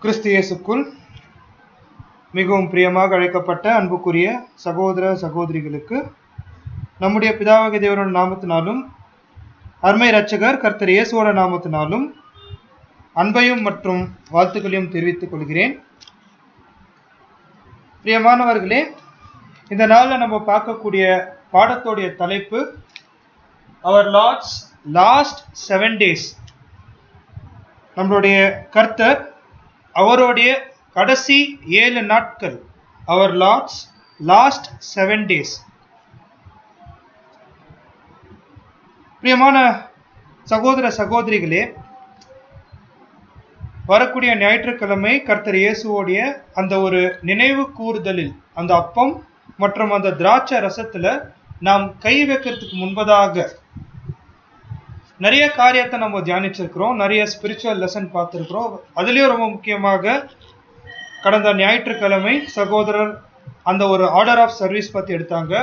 கிறிஸ்து இயேசுக்குள் மிகவும் பிரியமாக அழைக்கப்பட்ட அன்புக்குரிய சகோதர சகோதரிகளுக்கு நம்முடைய பிதாவாகிய தேவனுடைய நாமத்தினாலும் அருமை இரட்சகர் கர்த்தர் இயேசுவோட நாமத்தினாலும் அன்பையும் மற்றும் வாழ்த்துக்களையும் தெரிவித்துக் கொள்கிறேன். பிரியமானவர்களே, இந்த நாளில் நம்ம பார்க்கக்கூடிய பாடத்தோடைய தலைப்பு அவர் லார்ட்ஸ் லாஸ்ட் 7 days. நம்மளுடைய கர்த்தர் அவருடைய கடைசி 7 நாட்கள், அவர் லார்ட்ஸ் லாஸ்ட் 7 days. பிரியமான சகோதர சகோதரிகளே, வரக்கூடிய ஞாயிற்றுக்கிழமை கர்த்தர் இயேசுவோடைய அந்த ஒரு நினைவு கூறுதலில் அந்த அப்பம் மற்றும் அந்த திராட்சை ரசத்துல நாம் கை வைக்கிறதுக்கு முன்பதாக நிறைய காரியத்தை நம்ம தியானிச்சிருக்கிறோம், நிறைய ஸ்பிரிச்சுவல் லெசன் பார்த்துருக்கிறோம். அதுலேயும் ரொம்ப முக்கியமாக கடந்த ஞாயிற்றுக்கிழமை சகோதரர் அந்த ஒரு ஆர்டர் ஆஃப் சர்வீஸ் பற்றி எடுத்தாங்க.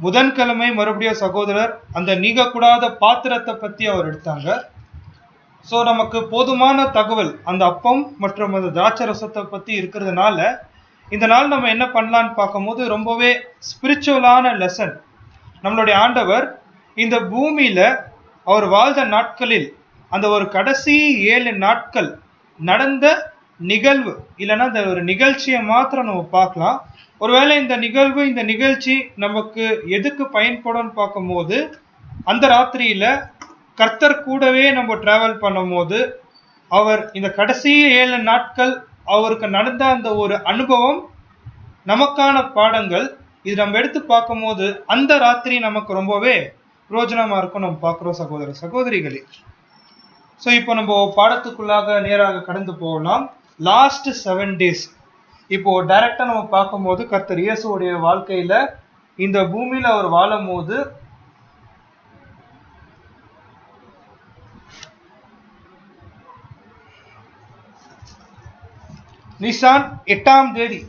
புதன்கிழமை மறுபடியும் சகோதரர் அந்த நீங்கக்கூடாத பாத்திரத்தை பற்றி அவர் எடுத்தாங்க. ஸோ நமக்கு போதுமான தகவல் அந்த அப்பம் மற்றும் அந்த திராட்சை ரசத்தை பற்றி இருக்கிறதுனால இந்த நாள் நம்ம என்ன பண்ணலான்னு பார்க்கும்போது ரொம்பவே ஸ்பிரிச்சுவலான லெசன். நம்மளுடைய ஆண்டவர் இந்த பூமியில் அவர் வாழ்ந்த நாட்களில் அந்த ஒரு கடைசி 7 நாட்கள் நடந்த நிகழ்வு இல்லைன்னா இந்த ஒரு நிகழ்ச்சியை மாத்திரம் நம்ம பார்க்கலாம். ஒருவேளை இந்த நிகழ்வு இந்த நிகழ்ச்சி நமக்கு எதுக்கு பயன்படும் பார்க்கும்போது அந்த ராத்திரியில கர்த்தர் கூடவே நம்ம டிராவல் பண்ணும் போது அவர் இந்த கடைசி 7 நாட்கள் அவருக்கு நடந்த அந்த ஒரு அனுபவம் நமக்கான பாடங்கள். இது நம்ம எடுத்து பார்க்கும்போது அந்த ராத்திரி நமக்கு ரொம்பவே பிரயோஜனமா இருக்கும் நம்ம பார்க்குறோம் சகோதர சகோதரிகளே. ஸோ இப்போ நம்ம பாடத்துக்குள்ளாக நேராக கடந்து போகலாம். லாஸ்ட் 7 days இப்போ டைரக்டா நம்ம பார்க்கும்போது கர்த்தர் இயேசுடைய வாழ்க்கையில இந்த பூமியில அவர் வாழும் போது நிசான் 8ஆம் தேதி,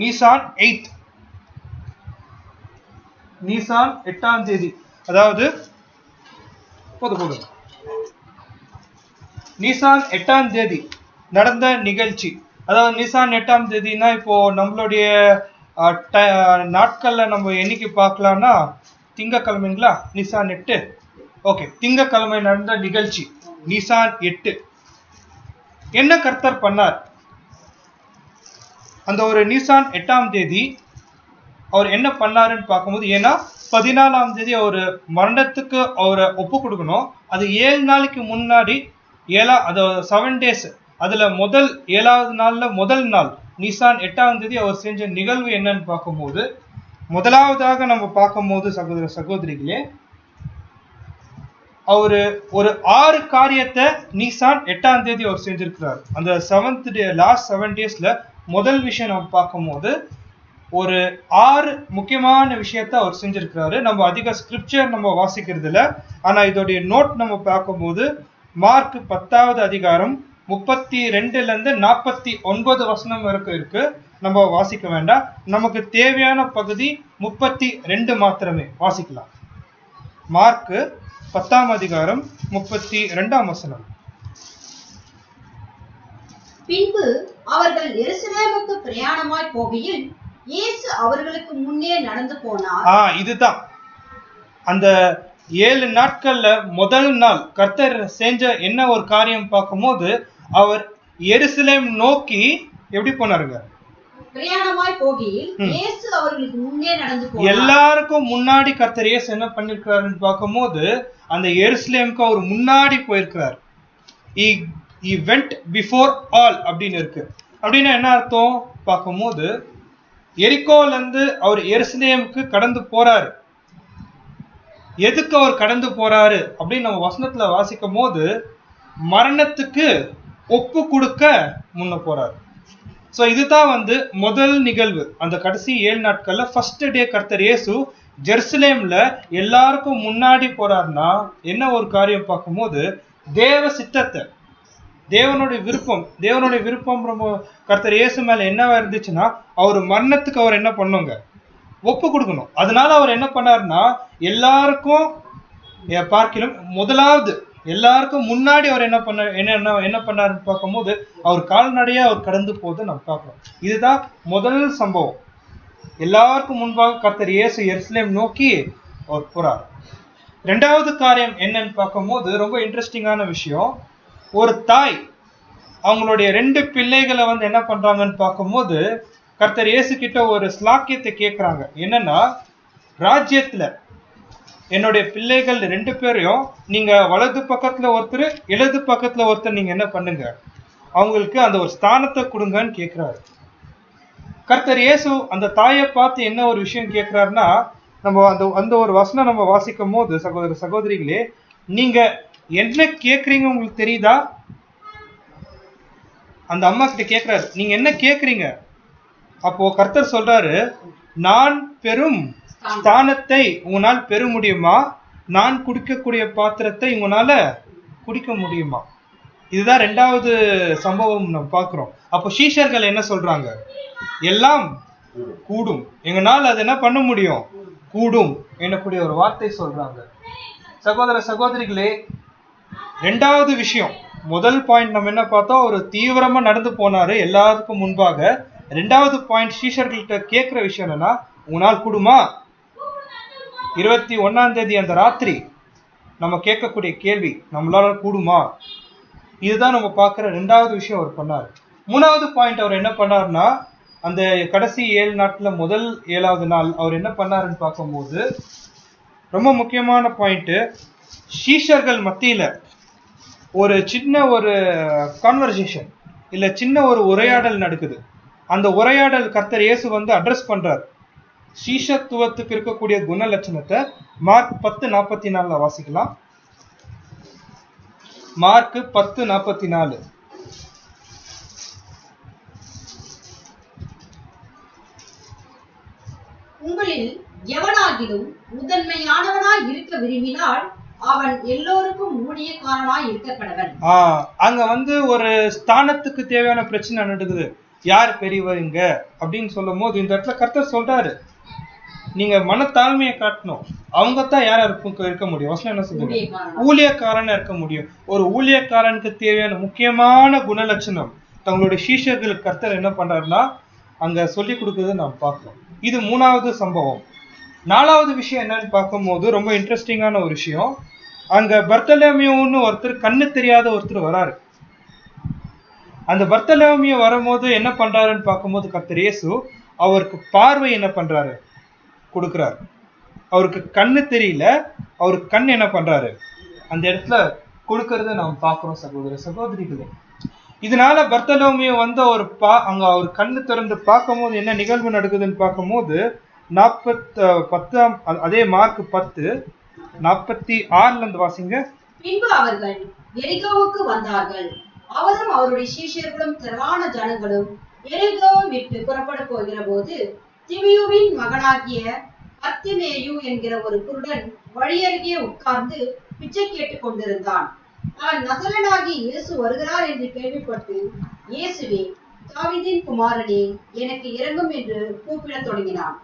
நிசான் 8ஆம் தேதி, அதாவது நிசான் 8ஆம் தேதி நடந்த நிகழ்ச்சி. அதாவது நிசான் 8ஆம் தேதினா இப்போ நம்மளுடைய நாட்கள்ல நம்ம என்னைக்கு பார்க்கலாம்னா திங்கக்கிழமைங்களா, நிசான் 8. ஓகே, திங்கக்கிழமை நடந்த நிகழ்ச்சி நிசான் 8. என்ன கர்த்தர் பண்ணார் அந்த ஒரு நிசான் 8ஆம் தேதி? அவர் என்ன பண்ணாருன்னு பார்க்கும்போது, ஏன்னா 14ஆம் தேதி அவர் மரணத்துக்கு அவரை ஒப்பு கொடுக்கணும். அது 7 நாளைக்கு முன்னாடி 7 days, அதுல 7வது நாள்ல முதல் நாள் நிசான் 8ஆம் தேதி அவர் செஞ்ச நிகழ்வு என்னன்னு பார்க்கும்போது, முதலாவதாக நம்ம பார்க்கும்போது சகோதர சகோதரிகளே, அவரு ஒரு 6 காரியத்தை நிசான் 8ஆம் தேதி அவர் செஞ்சிருக்கிறார். அந்த 7th day லாஸ்ட் 7 daysல முதல் விஷயம் நம்ம பார்க்கும்போது ஒரு 6 முக்கியமான விஷயத்த அவர் செஞ்சிருக்கிறாரு. நம்ம அதிக ஸ்கிரிப்சர் நம்ம வாசிக்கிறது இல்லை, ஆனா இதோடைய நோட் நம்ம பார்க்கும்போது மார்க் 10வது அதிகாரம் 32 49 வசனம் வரைக்கும் இருக்கு. நம்ம வாசிக்க வேண்டாம், நமக்கு தேவையான பகுதி 32 மாத்திரமே வாசிக்கலாம். மார்க் 10ஆம் அதிகாரம் 32ஆம் வசனம். பின்பு அவர்கள் எருசலேமுக்கு பிரயாணமாய் போகையில் இயேசு அவர்களுக்கு முன்னே நடந்து போனார். இதுதான் அந்த 7 நாட்கள்ல முதல் நாள் கர்த்தர் செஞ்ச என்ன ஒரு காரியம் பார்க்கும்போது, அவர் எருசலேம் நோக்கி எப்படி போனாருங்க? பிரயாணமாய் போகையில் இயேசு அவர்களுக்கு முன்னே நடந்து போனார். எல்லாருக்கும் முன்னாடி கர்த்தர் இயேசு என்ன பண்ணிருக்கிறாருன்னு பார்க்கும்போது அந்த எருசலேமுக்கு அவர் முன்னாடி போயிருக்கிறார். He went before all அப்படின்னு இருக்கு. அப்படின்னா என்ன அர்த்தம் பார்க்கும்போது, எரிகோல இருந்து அவர் எருசலேமுக்கு கடந்து போறாரு. எதுக்கு அவர் கடந்து போறாரு அப்படின்னு நம்ம வசனத்துல வாசிக்கும் போது, மரணத்துக்கு ஒப்பு கொடுக்க முன்ன போறாரு. ஸோ இதுதான் முதல் நிகழ்வு. அந்த கடைசி 7 நாட்கள்ல ஃபர்ஸ்ட் டே கர்த்தர் இயேசு ஜெருசலேம்ல எல்லாருக்கும் முன்னாடி போறாருன்னா என்ன ஒரு காரியம் பார்க்கும்போது, தேவ சித்தத்தை, தேவனுடைய விருப்பம் ரொம்ப கர்த்தர் இயேசு மேல என்னவா இருந்துச்சுன்னா, அவர் மரணத்துக்கு அவர் என்ன பண்ணுங்க, ஒப்பு கொடுக்கணும். அதனால அவர் என்ன பண்ணாருன்னா எல்லாருக்கும் பார்க்கலும் முதலாவது எல்லாருக்கும் முன்னாடி அவர் என்ன பண்ணாருன்னு பார்க்கும்போது அவர் கால்நடையா அவர் கடந்து போது நம்ம பார்க்கிறோம். இதுதான் முதல் சம்பவம். எல்லாருக்கும் முன்பாக கர்த்தர் இயேசு எருசலேம் நோக்கி அவர் போறார். ரெண்டாவது காரியம் என்னன்னு பார்க்கும்போது ரொம்ப இன்ட்ரெஸ்டிங்கான விஷயம். ஒரு தாய் அவங்களுடைய 2 பிள்ளைகளை என்ன பண்றாங்கன்னு பார்க்கும்போது கர்த்தர் இயேசு கிட்ட ஒரு ஸ்லாக்கியத்தை கேட்கிறாங்க. என்னன்னா, ராஜ்யத்துல என்னுடைய பிள்ளைகள் 2 பேரையும் நீங்க வலது பக்கத்துல ஒருத்தர் இடது பக்கத்துல ஒருத்தர் நீங்க என்ன பண்ணுங்க, அவங்களுக்கு அந்த ஒரு ஸ்தானத்தை கொடுங்கன்னு கேட்கிறாரு. கர்த்தர் இயேசு அந்த தாயை பார்த்து என்ன ஒரு விஷயம் கேட்கிறாருன்னா, நம்ம அந்த ஒரு வசனம் நம்ம வாசிக்கும் போது சகோதர சகோதரிகளே, நீங்க என்ன கேட்கறீங்க உங்களுக்கு தெரியுதா? அந்த அம்மா கிட்ட கேட்கிறாரு, நீங்க என்ன கேட்கறீங்க? அப்போ கர்த்தர் சொல்றாரு, நான் பெரும் ஸ்தானத்தை உங்களால் பெற முடியுமா? நான் குடிக்கக்கூடிய பாத்திரத்தை உங்களால குடிக்க முடியுமா? இதுதான் 2வது சம்பவம் நம்ம பார்க்கிறோம். அப்போ சீஷர்கள் என்ன சொல்றாங்க? எல்லாம் கூடும், எங்களால் அது என்ன பண்ண முடியும், கூடும் எனக்கூடிய ஒரு வார்த்தை சொல்றாங்க. சகோதர சகோதரிகளே, 2வது விஷயம், முதல் பாயிண்ட் நம்ம என்ன பார்த்தோம், ஒரு தீவிரமா நடந்து போனாரு எல்லாருக்கும் முன்பாக. 2வது பாயிண்ட் சீஷர்கள்ட்ட கேட்கிற விஷயம் என்னன்னா, உங்களால் கூடுமா? 21ஆம் தேதி அந்த ராத்திரி நம்ம கேட்கக்கூடிய கேள்வி, நம்மளால கூடுமா? இதுதான் நம்ம பார்க்கிற 2வது விஷயம் அவர் பண்ணாரு. 3வது பாயிண்ட் அவர் என்ன பண்ணாருன்னா, அந்த கடைசி 7 நாட்கள்ல முதல் 7வது நாள் அவர் என்ன பண்ணாருன்னு பார்க்கும்போது ரொம்ப முக்கியமான பாயிண்ட், சீஷர்கள் மத்தியில ஒரு சின்ன ஒரு கான்வர்சேஷன் இல்ல சின்ன ஒரு உரையாடல் நடக்குது. அந்த உரையாடல் கர்த்தர் இயேசு அட்ரஸ் பண்றார். சீஷத்துவத்துக்கு இருக்கக்கூடிய குண லட்சணத்தை மார்க் 10:44 வாசிக்கலாம். மார்க் 10:44. உங்களில் எவனாகிலும் முதன்மையானவனாய் இருக்க விரும்பினால் அவன் எல்லோருக்கும் ஊழியக்காரனாய் இருக்க கடவன். அங்க ஒரு ஸ்தானத்துக்கு தேவையான பிரச்சனை நடக்குது. யார் பெரியவங்க அப்படின்னு சொல்லும் போது இந்த இடத்துல கர்த்தர் சொல்றாரு, நீங்க மனத்தாழ்மையை காட்டணும். அவங்க தான் யாரா இருக்க முடியும்? வசனம் என்ன சொல்லுங்க? ஊழியக்காரனா இருக்க முடியும். ஒரு ஊழியக்காரனுக்கு தேவையான முக்கியமான குணலட்சணம் தங்களுடைய சீஷர்களுக்கு கர்த்தர் என்ன பண்றாருன்னா அங்க சொல்லி கொடுக்குறது நாம் பார்க்கிறோம். இது 3வது சம்பவம். 4வது விஷயம் என்னன்னு பார்க்கும்போது ரொம்ப இன்ட்ரெஸ்டிங்கான ஒரு விஷயம். அங்க பர்த்தலோமியோன்னு ஒருத்தர், கண்ணு தெரியாத ஒருத்தர் வராரு. அந்த பர்த்தலோமியோ வரும்போது என்ன பண்றாருன்னு பார்க்கும்போது கர்த்தர் இயேசு அவருக்கு பார்வை என்ன பண்றாரு, கொடுக்கிறார். அவருக்கு கண்ணு தெரியல, அவருக்கு கண் என்ன பண்றாரு, அந்த இடத்துல கொடுக்கறத நாம் பார்க்கிறோம். சகோதர சகோதரிகளே, இதனால பர்த்தலோமியோ அங்க அவர் கண்ணு திறந்து பார்க்கும் போது என்ன நிகழ்வு நடக்குதுன்னு பார்க்கும்போது 10 அதே மார்க் 10:46 வாசிங்க. பின்பு அவர்கள் எரிகோவுக்கு வந்தார்கள். அவரும் அவருடைய சீஷர்களும் திரளான ஜனங்களும் எரிகோவை விட்டு புறப்பட போகிற போது திமியுவின் மகனாகிய பர்த்திமேயு என்கிற ஒரு குருடன் வழியருகே உட்கார்ந்து பிச்சை கேட்டுக் கொண்டிருந்தான். அவன் நசரேயனாகிய இயேசு வருகிறார் என்று கேள்விப்பட்டு, இயேசுவே, தாவீதின் குமாரனே, எனக்கு இரங்கும் என்று கூப்பிடத் தொடங்கினான்.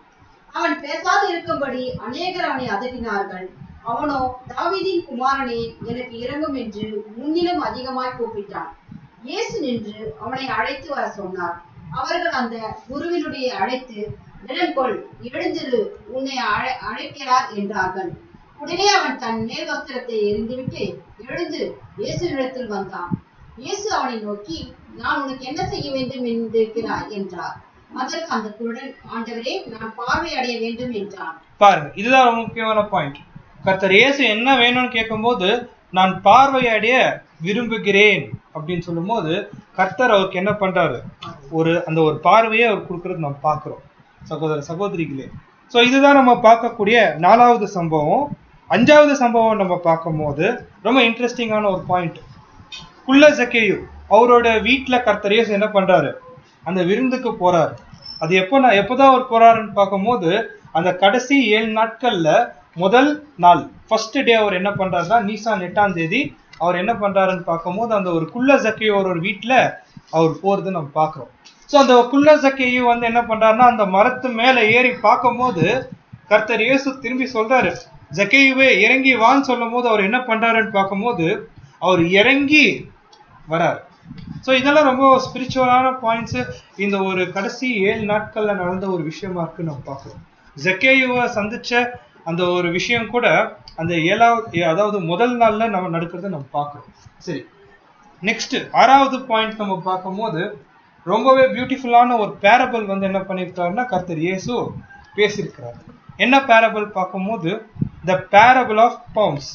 அவன் பேசாது இருக்கும்படி அநேகர் அவனை அதட்டினார்கள். அவனோ, தாவீதின் குமாரனே, எனக்கு இரங்கும் என்று முன்னிலும் அதிகமாய் கூப்பிட்டான். இயேசு நின்று அவனை அழைத்து வர சொன்னார். அவர்கள் அந்த குருவினுடைய அழைத்து, நிலங்கொள், எழுந்திரு, உன்னை அழைக்கிறார் என்றார்கள். உடனே அவன் தன் மேல் வஸ்திரத்தை எறிந்துவிட்டு எழுந்து இயேசுவினிடத்தில் வந்தான். இயேசு அவனை நோக்கி, நான் உனக்கு என்ன செய்ய வேண்டும் என்றிருக்கிறாய் என்றார். அதற்கு அந்த குருடன், ஆண்டவரே, நான் பார்வை அடைய வேண்டும் என்றான். பாருங்க, இதுதான் ரொம்ப முக்கியமான பாயிண்ட். கர்த்தர் இயேசு என்ன வேணும்னு கேட்கும்போது, நான் பார்வை அடைய விரும்புகிறேன் அப்படின்னு சொல்லும் போது கர்த்தர் அவருக்கு என்ன பண்றாரு, அந்த ஒரு பார்வையை அவர் கொடுக்கறது நம்ம பார்க்கிறோம். சகோதர சகோதரிகளே, ஸோ இதுதான் நம்ம பார்க்கக்கூடிய 4வது சம்பவம். 5வது சம்பவம் நம்ம பார்க்கும் போது ரொம்ப இன்ட்ரெஸ்டிங்கான ஒரு பாயிண்ட். குள்ள ஜக்கேயு அவரோட வீட்டுல கர்த்தர் இயேசு என்ன பண்றாரு, அந்த விருந்துக்கு போறாரு. அது எப்போதான் அவர் போறாருன்னு பார்க்கும்போது அந்த கடைசி 7 நாட்கள்ல முதல் நாள் ஃபர்ஸ்ட் டே அவர் என்ன பண்றாருன்னா நீசான் 8ஆம் தேதி அவர் என்ன பண்றாருன்னு பார்க்கும்போது அந்த ஒரு குள்ள ஜக்கேயு ஒரு வீட்டுல அவர் போறது நம்ம பார்க்கிறோம். ஸோ அந்த குள்ள ஜக்கேயு என்ன பண்றாருன்னா அந்த மரத்து மேல ஏறி பார்க்கும்போது கர்த்தர் இயேசு திரும்பி சொல்றாரு, ஜக்கேயுவே இறங்கி வான்னு சொல்லும் போது அவர் என்ன பண்றாருன்னு பார்க்கும்போது அவர் இறங்கி வரார். ஸோ இதெல்லாம் ரொம்ப ஸ்பிரிச்சுவலான பாயிண்ட்ஸ். இந்த ஒரு கடைசி 7 நாட்கள்ல நடந்த ஒரு விஷயமா இருக்கு நம்ம பார்க்கிறோம். ஜக்கேயுவை சந்திச்ச அந்த ஒரு விஷயம் கூட அந்த 7வது, அதாவது முதல் நாள்ல நம்ம நடக்கிறத நம்ம பார்க்கிறோம். சரி, நெக்ஸ்ட் 6வது பாயிண்ட் நம்ம பார்க்கும்போது ரொம்பவே பியூட்டிஃபுல்லான ஒரு பேரபிள் என்ன பண்ணியிருக்காருன்னா கர்த்தர் இயேசு பேசியிருக்கிறார். என்ன பேரபிள் பார்க்கும்போது த பேரபிள் ஆஃப் பவுண்ட்ஸ்,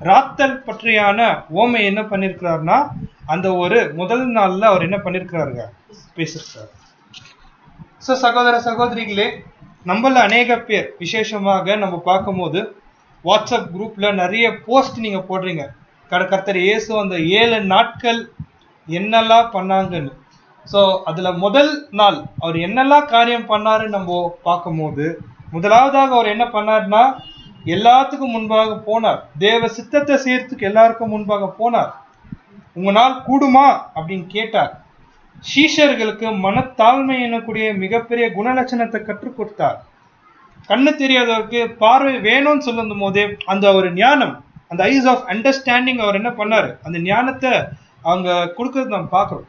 ராத்தல் பற்றியான ஓமை என்ன பண்ணியிருக்கிறாருன்னா அந்த ஒரு முதல் நாள்ல அவர் என்ன பண்ணியிருக்கிறாருங்க பேசியிருக்கிறார். ஸோ சகோதர சகோதரிகளே, நம்மள அநேக பேர் விசேஷமாக நம்ம பார்க்கும்போது வாட்ஸ்அப் குரூப்ல நிறைய போஸ்ட் நீங்க போடுறீங்க. கர்த்தர் இயேசு அந்த 7 நாட்கள் என்னெல்லாம் பண்ணாங்கன்னு. ஸோ அதுல முதல் நாள் அவர் என்னெல்லாம் காரியம் பண்ணாருன்னு நம்ம பார்க்கும்போது முதலாவதாக அவர் என்ன பண்ணாருன்னா எல்லாத்துக்கும் முன்பாக போனார். தேவ சித்தத்தை செய்யறதுக்கு எல்லாருக்கும் முன்பாக போனார். உங்க நாள் கூடுமா அப்படின்னு கேட்டார். சீஷர்களுக்கு மனத்தாழ்மை எனக்கூடிய மிகப்பெரிய குணலட்சணத்தை கற்றுக் கொடுத்தார். கண்ணு தெரியாதவருக்கு பார்வை வேணும்னு சொல்லும் போதே அந்த ஒரு ஞானம், அந்த ஐஸ் ஆஃப் அண்டர்ஸ்டாண்டிங் அவர் என்ன பண்ணாரு, அந்த ஞானத்தை அவங்க கொடுக்கறது நம்ம பார்க்கிறோம்.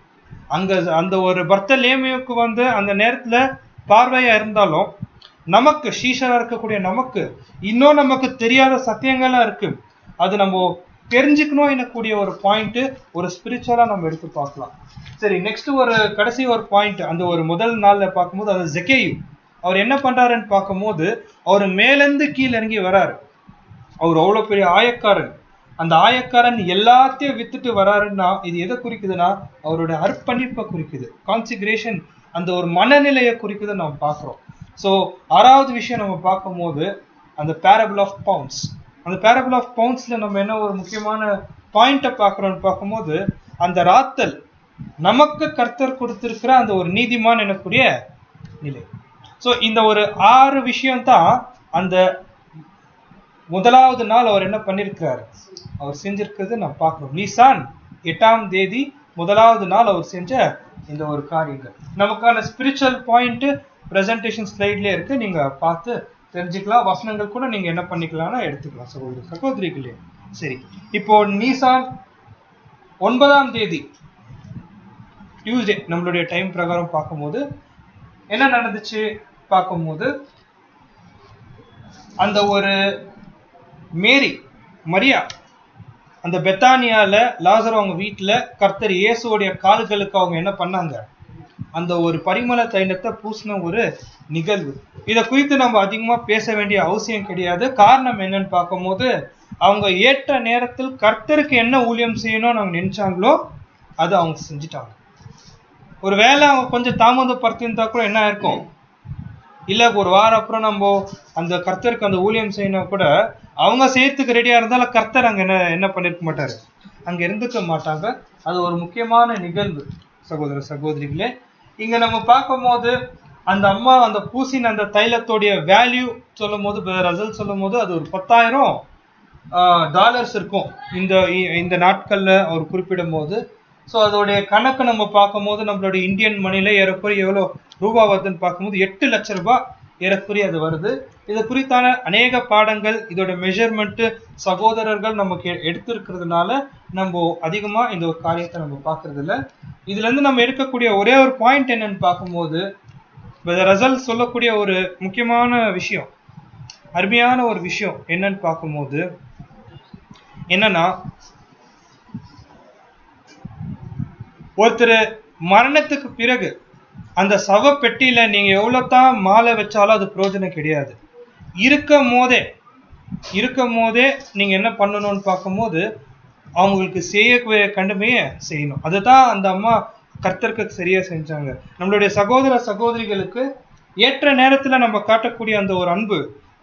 அங்க அந்த ஒரு பர்த்தலேமியுக்கு அந்த நேரத்துல பார்வையா இருந்தாலும் நமக்கு சீஷரா இருக்கக்கூடிய நமக்கு இன்னும் நமக்கு தெரியாத சத்தியங்கள்லாம் இருக்கு. அது நம்ம தெரிஞ்சுக்கணும் எனக்கூடிய ஒரு பாயிண்ட், ஒரு ஸ்பிரிச்சுவலா நம்ம எடுத்து பார்க்கலாம். சரி, நெக்ஸ்ட் ஒரு கடைசி ஒரு பாயிண்ட் அந்த ஒரு முதல் நாள்ல பார்க்கும்போது அது ஜக்கேயு அவர் என்ன பண்றாருன்னு பார்க்கும்போது அவர் மேலேருந்து கீழே இறங்கி வராரு. அவர் அவ்வளவு பெரிய ஆயக்காரன். அந்த ஆயக்காரன் எல்லாத்தையும் வித்துட்டு வராருன்னா இது எதை குறிக்குதுன்னா அவரோட அர்ப்பணிப்பை குறிக்குது, கான்சிக்ரேஷன், அந்த ஒரு மனநிலையை குறிக்குது நம்ம பார்க்கிறோம். ஸோ 6வது விஷயம் நம்ம பார்க்கும்போது அந்த பேரபிள் ஆஃப் பவுண்ட்ஸ். அந்த பேரபிள் ஆஃப் பவுண்ட்ஸ்ல நம்ம என்ன ஒரு முக்கியமான பாயிண்ட்டை பார்க்குறோம்னு பார்க்கும்போது அந்த ராத்தல் நமக்கு கர்த்தர் கொடுத்திருக்கிற அந்த ஒரு நீதிமான் எனக்கூடிய நிலை. ஸோ இந்த ஒரு 6 விஷயம் தான் அந்த முதலாவது நாள் அவர் என்ன பண்ணிருக்கிறாரு, அவர் செஞ்சிருக்கிறது நம்ம பார்க்கிறோம். நீசான் 8ஆம் தேதி முதலாவது நாள் அவர் செஞ்ச இந்த ஒரு காரியங்கள் நமக்கான ஸ்பிரிச்சுவல் பாயிண்ட் பிரசன்டேஷன் ஸ்லைட்லயே இருக்கு, நீங்க பார்த்து தெரிஞ்சுக்கலாம். வசனங்கள் கூட நீங்க என்ன பண்ணிக்கலாம்னா எடுத்துக்கலாம் சகோதர சகோதரிகளே. சரி, இப்போ நீசான் 9ஆம் தேதி டியூஸ்டே நம்மளுடைய டைம் பிரகாரம் பார்க்கும்போது என்ன நடந்துச்சு பார்க்கும்போது அந்த ஒரு மேரி மரியா அந்த பெத்தானியால லாசர் அவங்க வீட்டுல கர்த்தர் இயேசுவோடைய கால்களுக்கு அவங்க என்ன பண்ணாங்க, அந்த ஒரு பரிமள தைலத்தை பூசின ஒரு நிகழ்வு. இதை குறித்து நம்ம அதிகமா பேச வேண்டிய அவசியம் கிடையாது. காரணம் என்னன்னு பார்க்கும்போது அவங்க ஏற்ற நேரத்தில் கர்த்தருக்கு என்ன ஊழியம் செய்யணும்னு அவங்க நினைச்சாங்களோ அதை அவங்க செஞ்சுட்டாங்க. ஒரு வேலை அவங்க கொஞ்சம் தாமதப்படுத்திருந்தா கூட என்ன இருக்கும், இல்ல ஒரு வாரம் அப்புறம் நம்ம அந்த கர்த்தருக்கு அந்த ஊழியம் செய்யணும் கூட அவங்க செய்யறதுக்கு ரெடியா இருந்தாலும் கர்த்தர் அங்க என்ன பண்ணிருக்க மாட்டாரு, அங்க இருந்துக்க மாட்டாங்க. அது ஒரு முக்கியமான நிகழ்வு சகோதர சகோதரிகளே. இங்க நம்ம பார்க்கும்போது அந்த அம்மா அந்த பூசின் அந்த தைலத்தோடைய வேல்யூ சொல்லும் போது ரிசல்ட் சொல்லும் போது அது ஒரு $10,000 இருக்கும் இந்த நாட்கள்ல அவர் குறிப்பிடும் போது. ஸோ அதோடைய கணக்கு நம்ம பார்க்கும்போது நம்மளுடைய இந்தியன் மணில ஏறக்குறைய எவ்வளோ ரூபா வருதுன்னு பார்க்கும்போது 8 லட்சம் ரூபாய் ஏறக்குறைய அது வருது. இது குறித்தான அநேக பாடங்கள், இதோட மெஷர்மெண்ட் சகோதரர்கள் நமக்கு எடுத்திருக்கிறதுனால நம்ம அதிகமா இந்த ஒரு காரியத்தை நம்ம பார்க்கறது இல்லை. இதுல இருந்து நம்ம எடுக்கக்கூடிய ஒரே ஒரு பாயிண்ட் என்னன்னு பார்க்கும்போது ரிசல்ட் சொல்லக்கூடிய ஒரு முக்கியமான விஷயம், அருமையான ஒரு விஷயம் என்னன்னு பார்க்கும்போது என்னன்னா ஒருத்தர் மரணத்துக்கு பிறகு அந்த சவ பெட்டியில நீங்க எவ்வளவுதான் மாலை வச்சாலும் அது பிரயோஜனம் கிடையாது. இருக்கும் போதே நீங்க என்ன பண்ணணும்னு பார்க்கும்போது அவங்களுக்கு செய்ய கண்டுமையை செய்யணும். அதுதான் அந்த அம்மா கர்த்தருக்கு சரியா செஞ்சாங்க. நம்மளுடைய சகோதர சகோதரிகளுக்கு ஏற்ற நேரத்துல நம்ம காட்டக்கூடிய அந்த ஒரு அன்பு,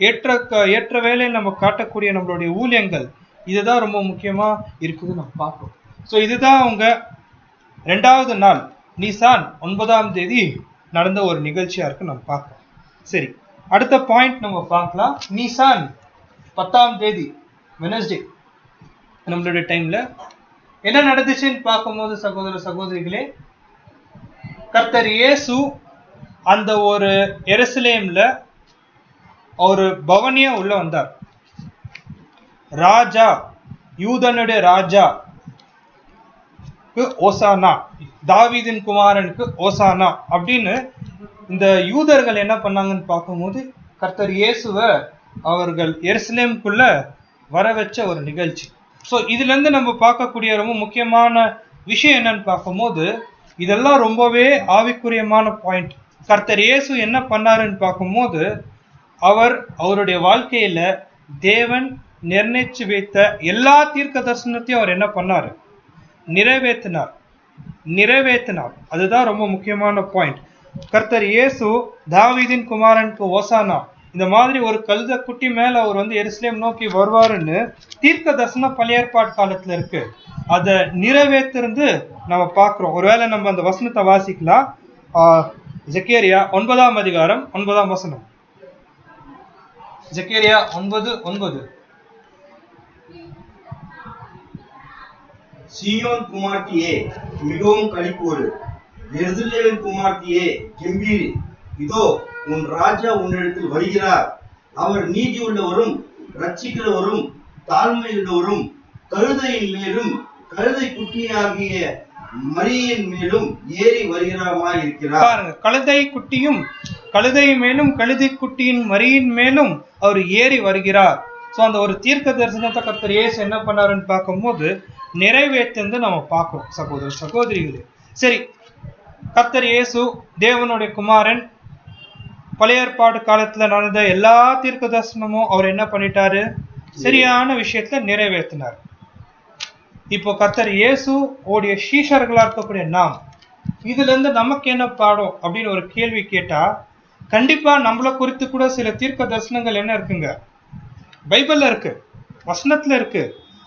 ஏற்ற வேலையில் நம்ம காட்டக்கூடிய நம்மளுடைய ஊழியங்கள், இதுதான் ரொம்ப முக்கியமா இருக்குது நம்ம பார்ப்போம். ஸோ இதுதான் அவங்க 2வது நாள் நீசான் 9ஆம் தேதி நடந்த ஒரு நிகழ்ச்சியா இருக்கு நம்ம பார்க்கலாம். சரி, அடுத்த பாயிண்ட் நம்ம பார்க்கலாம். நீசான் 10ஆம் தேதி வெனஸ்டே நம்மளுடைய டைம்ல என்ன நடந்துச்சுன்னு பார்க்கும்போது சகோதர சகோதரிகளே, கர்த்தர் இயேசு அந்த ஒரு எருசலேம்ல ஒரு பவனியா உள்ள வந்தார். ராஜா, யூதனுடைய ராஜா ஓசானா, தாவீதின் குமாரனுக்கு ஓசானா அப்படின்னு இந்த யூதர்கள் என்ன பண்ணாங்கன்னு பார்க்கும்போது கர்த்தர் இயேசுவை அவர்கள் எருசலேமுக்குள்ள வர வச்ச ஒரு நிகழ்ச்சி. ஸோ இதுல இருந்து நம்ம பார்க்கக்கூடிய ரொம்ப முக்கியமான விஷயம் என்னன்னு பார்க்கும்போது இதெல்லாம் ரொம்பவே ஆவிக்குரியமான பாயிண்ட். கர்த்தர் இயேசு என்ன பண்ணாருன்னு பார்க்கும்போது அவருடைய வாழ்க்கையில தேவன் நிர்ணயிச்சு வைத்த எல்லா தீர்க்க தரிசனத்தையும் அவர் என்ன பண்ணாரு? நிறைவேற்றினார். அதுதான் ரொம்ப முக்கியமான பாயிண்ட். கர்த்தர் இயேசு தாவீதின் குமாரனுக்கு ஓசானா இந்த மாதிரி ஒரு கழுத குட்டி மேல அவர் எருசலேம் நோக்கி வருவாருன்னு தீர்க்க தரிசனம் பழைய ஏற்பாடு காலத்துல இருக்கு. அதை நிறைவேற்றிருந்து நம்ம பார்க்கிறோம். ஒருவேளை நம்ம அந்த வசனத்தை வாசிக்கலாம். ஜெகரியா 9ஆம் அதிகாரம் 9ஆம் வசனம். ஜெகரியா 9:9. சீயோன் குமார்த்தியே மிகவும் களிக்கூறு, எருசலேமின் குமார்த்தியே கெம்பீரி. இதோ உன் ராஜா உன்னிடத்தில் வருகிறார். அவர் நீதி உள்ளவரும் ரட்சிக்கிறவரும் தாழ்மையுள்ளவரும் கழுதையின் மேலும் கழுதை குட்டியாகிய மரியின் மேலும் ஏறி வருகிறவராய் இருக்கிறார். பாருங்க, கழுதை மேலும் கழுதை குட்டியின் மரியின் மேலும் அவர் ஏறி வருகிறார். ஸோ அந்த ஒரு தீர்க்க தரிசனத்தை கர்த்தர் இயேசு என்ன பண்ணாருன்னு பார்க்கும்போது நிறைவேற்று நம்ம பார்க்கிறோம் சகோதர சகோதரிகளே. சரி, கர்த்தர் இயேசு தேவனுடைய குமாரன். பழைய ஏற்பாடு காலத்துல நடந்த எல்லா தீர்க்க தரிசனமும் அவர் என்ன பண்ணிட்டாரு? சரியான விஷயத்துல நிறைவேற்றினார். இப்போ கர்த்தர் இயேசு உடைய சீஷர்களா இருக்கக்கூடிய நாம் இதுல இருந்து நமக்கு என்ன பாடம் அப்படின்னு ஒரு கேள்வி கேட்டா, கண்டிப்பா நம்மளை குறித்து கூட சில தீர்க்க தரிசனங்கள் என்ன இருக்குங்க? பைபிள்ல இருக்கு, வசனத்துல இருக்கு.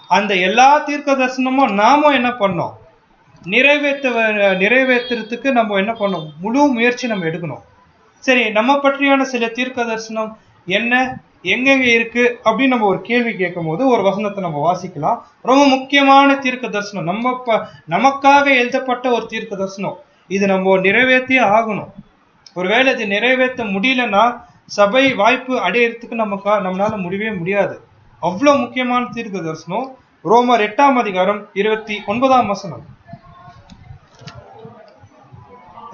அந்த எல்லா தீர்க்க தரிசனமும் நாமும் என்ன பண்ணோம்? நிறைவேற்றுறதுக்கு நம்ம என்ன பண்ணோம்? முழு முயற்சி நம்ம எடுக்கணும். சரி, நம்ம பற்றியான சில தீர்க்க தரிசனம் என்ன, எங்கெங்க இருக்கு அப்படின்னு நம்ம ஒரு கேள்வி கேட்கும் போது ஒரு வசனத்தை நம்ம வாசிக்கலாம். ரொம்ப முக்கியமான தீர்க்க தரிசனம், நமக்காக எழுதப்பட்ட ஒரு தீர்க்க தரிசனம். இது நம்ம நிறைவேற்றியே ஆகணும். ஒருவேளை இது நிறைவேற்ற முடியலன்னா சபை வாய்ப்பு அடையிறதுக்கு நம்மளால முடியவே முடியாது. அவ்வளவு முக்கியமான தீர்க்க தரிசனம். ரோமர் 8ஆம் அதிகாரம் 29ஆம் வசனம்.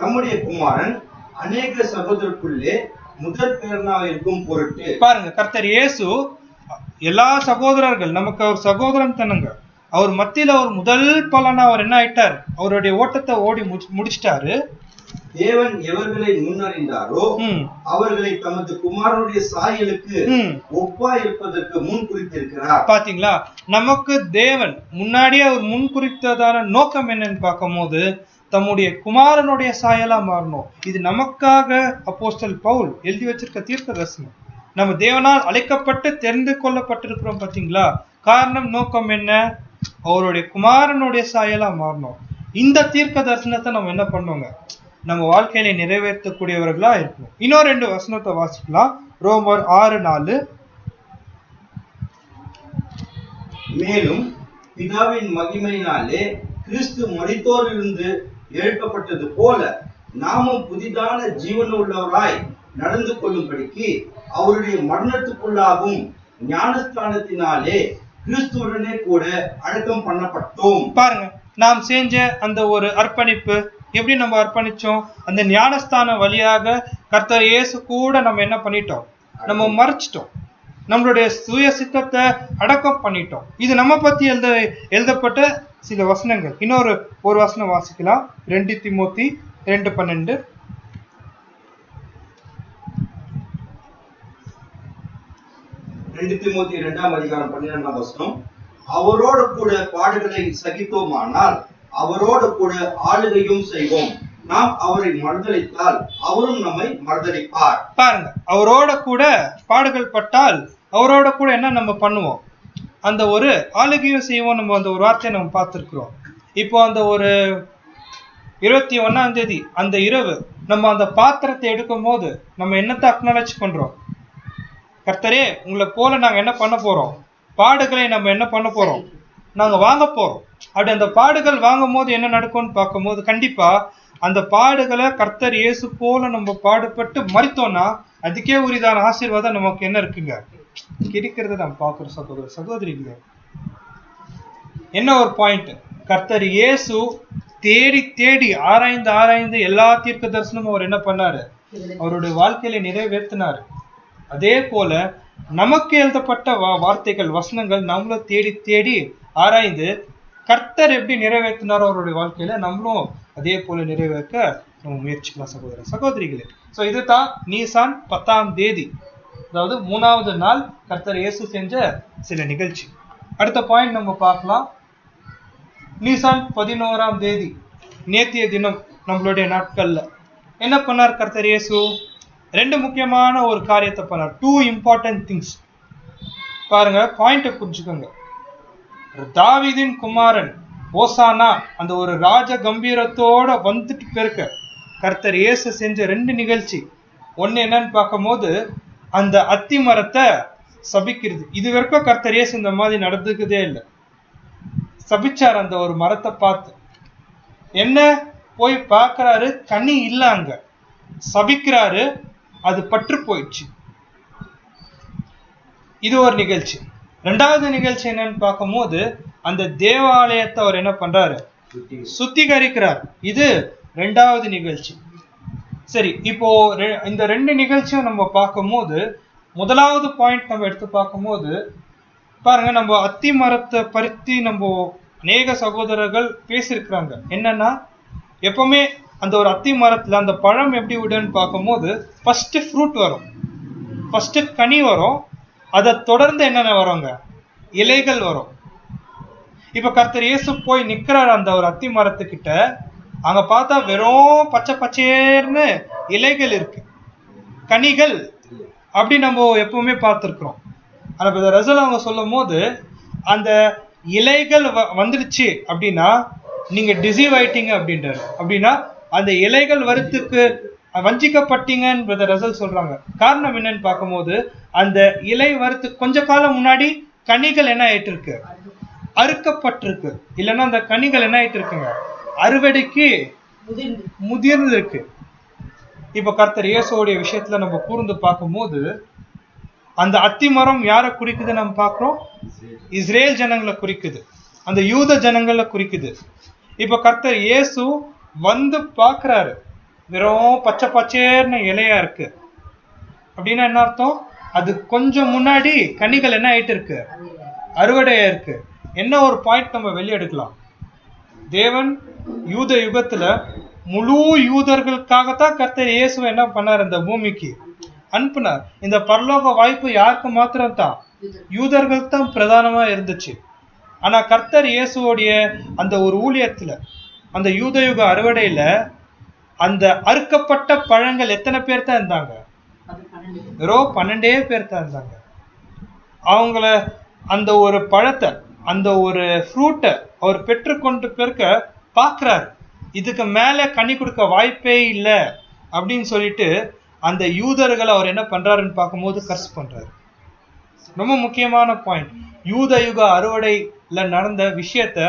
நம்முடைய குமாரன் அநேக சகோதரருக்குள்ளே முதற் பேரனாக இருக்கும் பொருட்டு. பாருங்க, கர்த்தர் இயேசு எல்லா சகோதரர்கள் நமக்கு அவர் சகோதரன் தானுங்க. அவர் மத்தியில அவர் முதல் பலனா அவர் என்ன ஆயிட்டார்? அவருடைய ஓட்டத்தை ஓடி முடிச்சிட்டாரு. தேவன் எவர்களை முன்னறிந்தாரோ அவர்களை தமது குமாரனுடைய சாயலுக்கு ஒப்பா இருப்பதற்கு முன் குறித்திருக்கிறார். பாத்தீங்களா, நமக்கு தேவன் முன்னாடியே அவர் முன் குறித்ததான நோக்கம் என்னன்னு பார்க்கும் போது தம்முடைய குமாரனுடைய சாயலா மாறணும். இது நமக்காக அப்போஸ்தலன் பவுல் எழுதி வச்சிருக்க தீர்க்க தரிசனம். நம்ம தேவனால் அழைக்கப்பட்டு தெரிந்து கொள்ளப்பட்டிருக்கிறோம். பாத்தீங்களா, காரணம் நோக்கம் என்ன? அவருடைய குமாரனுடைய சாயலா மாறணும். இந்த தீர்க்க தரிசனத்தை நம்ம என்ன பண்ணுவோங்க? நம்ம வாழ்க்கையில நிறைவேற்றக்கூடியவர்களா இருக்கணும். இன்னொரு 2 வசனத்தை வாசிக்கலாம். ரோமர் 6:4. மேலும் பிதாவின் மகிமையினாலே கிறிஸ்து மரித்தோரிலிருந்து எழுப்பப்பட்டது போல நாமும் புதிதான ஜீவன் உள்ளவராய் நடந்து கொள்ளும்படிக்கு அவருடைய மரணத்துக்குள்ளாகும் ஞானஸ்தானத்தினாலே கிறிஸ்துவுடனே கூட அடக்கம் பண்ணப்பட்டோம். பாருங்க, நாம் செஞ்ச அந்த ஒரு அர்ப்பணிப்பு எப்படி நம்ம அர்ப்பணிச்சோம்? அந்த ஞானஸ்தான வழியாக கர்த்தர் இயேசு கூட நம்ம என்ன பண்ணிட்டோம்? நம்ம மறைச்சிட்டோம். நம்மளுடைய சுய சித்தத்தை அடக்கம் பண்ணிட்டோம். இது நம்ம பத்தி எழுதப்பட்ட சில வசனங்கள். இன்னொரு வசனம் வாசிக்கலாம். 2 தீமோத்தி 2:12. 2 தீமோத்தி 2ஆம் அதிகாரம் 12ஆம் வசனம். அவரோடு கூட பாடுகளை சகித்தோமானால் அவரோடு கூட ஆளுகையும் செய்வோம். நாம் அவரை மறுதலித்தால் அவரும் நம்மை மறுதலிப்பார். பாருங்க, அவரோட கூட பாடுகள் பட்டால் அவரோட கூட என்ன நம்ம பண்ணுவோம்? அந்த ஒரு ஆளுகையும் செய்வோம். நம்ம அந்த ஒரு வார்த்தையை நம்ம பார்த்திருக்கிறோம். இப்போ அந்த ஒரு 21ஆம் தேதி அந்த இரவு நம்ம அந்த பாத்திரத்தை எடுக்கும் போது நம்ம என்னத்தை அக்னாலஜ் பண்றோம்? கர்த்தரே, உங்களை போல நாங்க என்ன பண்ண போறோம்? பாடுகளை நம்ம என்ன பண்ண போறோம்? நாங்க வாங்க போறோம். அப்படி அந்த பாடுகள் வாங்கும் போது என்ன நடக்கும்னு பார்க்கும்போது கண்டிப்பா அந்த பாடுகளை கர்த்தர் இயேசு போல நம்ம பாடுபட்டு மறித்தோம்னா அதுக்கே உரிதான ஆசீர்வாதம் நமக்கு என்ன இருக்குங்க? கிடைக்கிறத நம்ம பார்க்கிறோம். சகோதர சகோதரிகளே, என்ன ஒரு பாயிண்ட்? கர்த்தர் இயேசு தேடி தேடி ஆராய்ந்து எல்லா தீர்க்க தரிசனமும் அவர் என்ன பண்ணாரு, அவருடைய வாழ்க்கையில நிறைவேற்றினாரு. அதே போல நமக்கு எழுதப்பட்ட வார்த்தைகள் வசனங்கள் நம்மளும் தேடி தேடி ஆராய்ந்து கர்த்தர் எப்படி நிறைவேற்றினாரோ அவருடைய வாழ்க்கையில நம்மளும் அதே போல நிறைவேற்ற நம்ம முயற்சிக்கலாம் சகோதர சகோதரிகளே. சோ இதுதான் நீசான் 10ஆம் தேதி, அதாவது 3வது நாள் கர்த்தர் இயேசு செஞ்ச சில நிகழ்ச்சி. அடுத்த பாயிண்ட் நம்ம பார்க்கலாம். நீசான் 11ஆம் தேதி, நேத்திய தினம் நம்மளுடைய நாட்கள்ல என்ன பண்ணார் கர்த்தர் இயேசு? 2 முக்கியமான ஒரு காரியத்தை பண்ணார். 2 இம்பார்ட்டன்ட் திங்ஸ். பாருங்க, பாயிண்ட புரிஞ்சுக்கோங்க. தாவீதின் குமாரன் ஓசானா அந்த ஒரு ராஜ கம்பீரத்தோட வந்துட்டு பெருக்க கர்த்தர் இயேசு செஞ்ச 2 நிகழ்ச்சி. ஒன்னு என்னன்னு பார்க்கும் போது அந்த அத்தி மரத்தை சபிக்கிறது. இது வரைக்கும் கர்த்தர் இயேசு இந்த மாதிரி நடந்துக்குதே இல்லை. சபிச்சார் அந்த ஒரு மரத்தை பார்த்து. என்ன போய் பார்க்கறாரு, கனி இல்ல, அங்க சபிக்கிறாரு, அது பற்று போயிடுச்சு. இது ஒரு நிகழ்ச்சி. 2வது நிகழ்ச்சி என்னன்னு பார்க்கும் போது அந்த தேவாலயத்தை அவர் என்ன பண்றாரு, சுத்திகரிக்கிறார். இது 2வது நிகழ்ச்சி. சரி, இப்போ இந்த 2 நிகழ்ச்சியும் நம்ம பார்க்கும் போது 1வது பாயிண்ட் நம்ம எடுத்து பார்க்கும் போது பாருங்க, நம்ம அத்தி மரத்தை பறித்து நம்ம அநேக சகோதரர்கள் பேசியிருக்கிறாங்க. என்னன்னா, எப்பவுமே அந்த ஒரு அத்தி மரத்துல அந்த பழம் எப்படி விடுன்னு பார்க்கும் போது ஃபர்ஸ்ட் ஃப்ரூட் வரும், ஃபர்ஸ்ட் கனி வரும், அதை தொடர்ந்து என்னென்ன வருங்க, இலைகள் வரும். இப்ப கர்த்தர் இயேசு போய் நிக்கிறார் அந்த ஒரு அத்தி மரத்துக்கிட்ட. அங்க பார்த்தா வெறும் பச்சை பச்சேர்னு இலைகள் இருக்கு, கனிகள் அப்படி நம்ம எப்பவுமே பார்த்துருக்கிறோம். ஆனா இப்ப ரசல் அவங்க சொல்லும் போது அந்த இலைகள் வந்துடுச்சு அப்படின்னா நீங்க டிசீவ் ஆயிட்டீங்க அப்படின்றாரு. அப்படின்னா அந்த இலைகள் வரத்துக்கு வஞ்சிக்கப்பட்டீங்கன்னு ரசல் சொல்றாங்க. காரணம் என்னன்னு பார்க்கும்போது அந்த இலை வரத்துக்கு கொஞ்ச காலம் முன்னாடி கனிகள் என்ன ஆயிட்டு இருக்கு, அறுக்கப்பட்டிருக்கு. இல்லைன்னா அந்த கனிகள் என்ன ஆயிட்டு இருக்குங்க, அறுவடைக்கு முதிர்ந்து இருக்கு. இப்ப கர்த்தர் இயேசுவோடைய விஷயத்துல நம்ம கூர்ந்து பார்க்கும் போது அந்த அத்தி மரம் யாரை குறிக்குது நம்ம பார்க்கிறோம், இஸ்ரேல் ஜனங்களை குறிக்குது, அந்த யூத ஜனங்களை குறிக்குது. இப்ப கர்த்தர் இயேசு வந்து பார்க்கிறாரு, வெறும் பச்சை பச்சேர்னு இலையா இருக்கு அப்படின்னா என்ன அர்த்தம், அது கொஞ்சம் முன்னாடி கனிகள் என்ன ஆயிட்டு இருக்கு, அறுவடையா இருக்கு. என்ன ஒரு பாயிண்ட் நம்ம வெளியெடுக்கலாம், தேவன் யூத யுகத்துல முழு யூதர்களுக்காகத்தான் கர்த்தர் இயேசுவை என்ன பண்ணார், இந்த பூமிக்கு அனுப்புனார். இந்த பரலோக வாய்ப்பு யாருக்கு மாத்திரம் தான், யூதர்களுக்கு தான் பிரதானமா இருந்துச்சு. ஆனா கர்த்தர் இயேசுவோடைய அந்த ஒரு ஊழியத்துல அந்த யூத யுக அறுவடையில அந்த அறுக்கப்பட்ட பழங்கள் எத்தனை பேர் தான் இருந்தாங்க, வெறும் 12 பேர் தான் இருந்தாங்க. அவங்கள அந்த ஒரு பழத்தை அந்த ஒரு ஃப்ரூட்டை அவர் பெற்றுக்கொண்டு பெருக்க பார்க்கிறார். இதுக்கு மேல கனி கொடுக்க வாய்ப்பே இல்லை அப்படின்னு சொல்லிட்டு அந்த யூதர்களை அவர் என்ன பண்றாருன்னு பார்க்கும்போது கர்ஸ் பண்றாரு. ரொம்ப முக்கியமான பாயிண்ட். யூத யுக அறுவடையில நடந்த விஷயத்த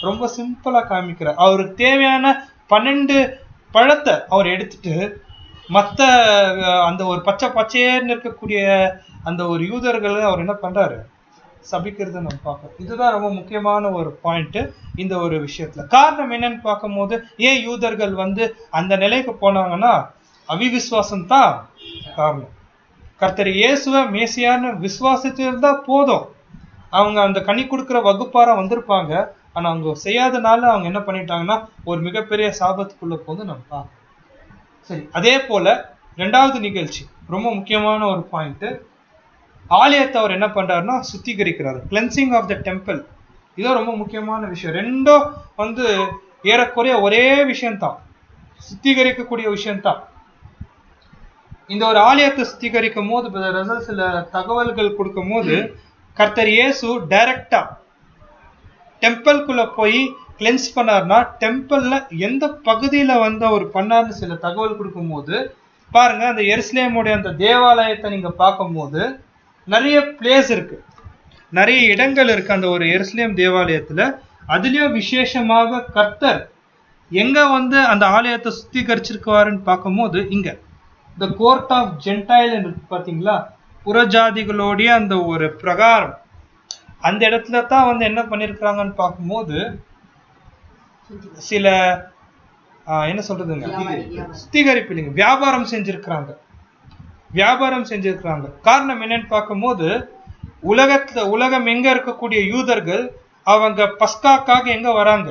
ரொம்ப சிம்பிளா காமிக்கிறார். அவருக்கு தேவையான 12 பழத்தை அவர் எடுத்துட்டு மற்ற அந்த ஒரு பச்சை பச்சையர்னு இருக்கக்கூடிய அந்த ஒரு யூதர்களை அவர் என்ன பண்றாரு, சபிக்கிறத நம்ம பார்க்கணும். இதுதான் ரொம்ப முக்கியமான ஒரு பாயிண்ட் இந்த ஒரு விஷயத்துல. காரணம் என்னன்னு பார்க்கும்போது ஏன் யூதர்கள் வந்து அந்த நிலைக்கு போனாங்கன்னா அவிவிசுவாசம் தான் காரணம். கர்த்தர் இயேசுவ மேசியான்னு விசுவாசித்து இருந்தா போதும், அவங்க அந்த கனி கொடுக்கிற வகுப்பாரா வந்திருப்பாங்க. ஆனா அவங்க செய்யாதனால அவங்க என்ன பண்ணிட்டாங்கன்னா ஒரு மிகப்பெரிய சாபத்துக்குள்ள போது நம்ம பார்க்கணும். சரி, அதே போல 2வது நிகழ்ச்சி ரொம்ப முக்கியமான ஒரு பாயிண்ட். ஆலயத்தை அவர் என்ன பண்றாருன்னா சுத்திகரிக்கிறார், கிளென்சிங் ஆஃப் த டெம்பிள். இதுதான் ரொம்ப முக்கியமான விஷயம். ரெண்டும் வந்து ஏறக்குறைய ஒரே விஷயம்தான், சுத்திகரிக்கக்கூடிய விஷயம்தான். இந்த ஒரு ஆலயத்தை சுத்திகரிக்கும் போது சில தகவல்கள் கொடுக்கும் போது கர்த்தர் இயேசு டைரக்டா டெம்பிள்குள்ள போய் கிளென்ஸ் பண்ணார்னா டெம்பிள்ல எந்த பகுதியில வந்து அவர் பண்ணார்னு சில தகவல் கொடுக்கும் போது பாருங்க, அந்த எருசலேமுடைய அந்த தேவாலயத்தை நீங்க பார்க்கும் போது நிறைய பிளேஸ் இருக்கு, நிறைய இடங்கள் இருக்கு அந்த ஒரு எருசலேம் தேவாலயத்துல. அதுலயும் விசேஷமாக கர்த்தர் எங்க வந்து அந்த ஆலயத்தை சுத்திகரிச்சிருக்குவாருன்னு பார்க்கும்போது இங்க த கோர்ட் ஆஃப் ஜென்டைல் இருக்கு பாத்தீங்களா, புறஜாதிகளுடைய அந்த ஒரு பிரகாரம், அந்த இடத்துல தான் வந்து என்ன பண்ணிருக்கிறாங்கன்னு பார்க்கும்போது சில என்ன சொல்றதுங்க, சுத்திகரிப்பு இல்லைங்க, வியாபாரம் செஞ்சிருக்கிறாங்க. காரணம் என்னன்னு பார்க்கும்போது, உலகம் எங்க இருக்கக்கூடிய யூதர்கள் அவங்க பஸ்காக்காக எங்க வராங்க,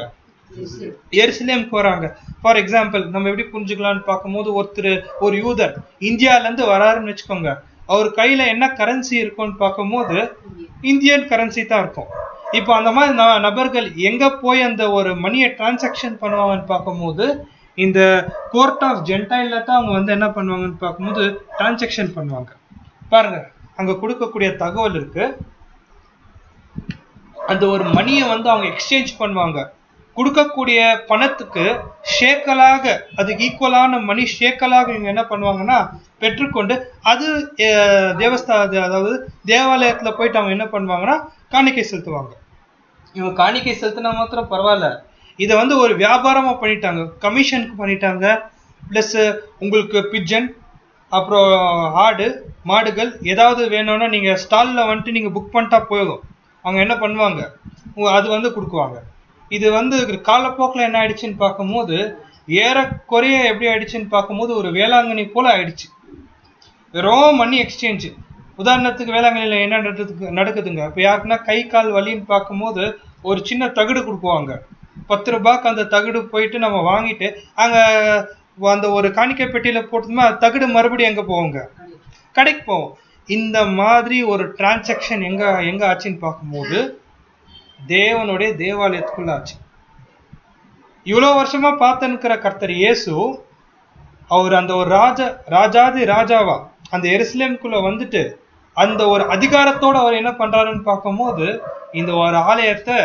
எருசலேமுக்கு வராங்க. ஃபார் எக்ஸாம்பிள் நம்ம எப்படி புரிஞ்சுக்கலாம்னு பார்க்கும்போது, ஒரு யூதர் இந்தியால இருந்து வராருன்னு வச்சுக்கோங்க, அவர் கையில என்ன கரன்சி இருக்கும்னு பார்க்கும்போது இந்தியன் கரன்சி தான் இருக்கும். இப்போ அந்த மாதிரி நபர்கள் எங்க போய் அந்த ஒரு மணியை டிரான்சாக்ஷன் பண்ணுவாங்கன்னு பார்க்கும்போது, இந்த கோர்ட் ஆஃப் ஜென்டைல்ல தான் அவங்க என்ன பண்ணுவாங்கன்னு பார்க்கும்போது டிரான்சாக்ஷன் பண்ணுவாங்க. பாருங்க, அங்க கொடுக்கக்கூடிய தகவல் இருக்கு. அந்த ஒரு மணியை அவங்க எக்ஸ்சேஞ்ச் பண்ணுவாங்க. கொடுக்கக்கூடிய பணத்துக்கு ஷேக்கலாக, அதுக்கு ஈக்குவலான மணி ஷேக்கலாக இவங்க என்ன பண்ணுவாங்கன்னா பெற்றுக்கொண்டு, அது அதாவது தேவாலயத்துல போயிட்டு அவங்க என்ன பண்ணுவாங்கன்னா காணிக்கை செலுத்துவாங்க. இவங்க காணிக்கை செலுத்தினா மாத்திரம் பரவாயில்ல, இதை ஒரு வியாபாரமா பண்ணிட்டாங்க, கமிஷனுக்கு பண்ணிட்டாங்க. பிளஸ் உங்களுக்கு பிஜன், அப்புறம் ஆடு மாடுகள் ஏதாவது வேணும்னா நீங்க ஸ்டால்ல நீங்க புக் பண்ணிட்டா போதும், அவங்க என்ன பண்ணுவாங்க, அது கொடுக்குவாங்க. இது காலப்போக்கில் என்ன ஆயிடுச்சுன்னு பார்க்கும்போது, ஏறக்குறைய எப்படி ஆயிடுச்சுன்னு பார்க்கும்போது ஒரு வேளாங்கண்ணி போல ஆயிடுச்சு. வெறும் மணி எக்ஸ்சேஞ்ச். உதாரணத்துக்கு வேளாங்கண்ணில என்ன நடக்குதுங்க, இப்போ யாருக்குன்னா கை கால் வலின்னு பார்க்கும்போது ஒரு சின்ன தகுடு கொடுக்குவாங்க. 10 ரூபாய்க்கு அந்த தகுடு போயிட்டு நம்ம வாங்கிட்டு அங்க அந்த ஒரு காணிக்கை பெட்டியில போட்டோம்னா தகுடு மறுபடியும் எங்க போவோங்க, கடைக்கு போவோம். இந்த மாதிரி ஒரு டிரான்சாக்ஷன் எங்க ஆச்சுன்னு பார்க்கும்போது தேவனுடைய தேவாலயத்துக்குள்ள ஆச்சு. இவ்வளவு வருஷமா பார்த்துக்கிற கர்த்தர் இயேசு, அவர் அந்த ஒரு ராஜாதி ராஜாவா அந்த எருசலேமுக்குள்ள வந்துட்டு அந்த ஒரு அதிகாரத்தோட அவர் என்ன பண்றாருன்னு பார்க்கும்போது இந்த ஒரு ஆலயத்தை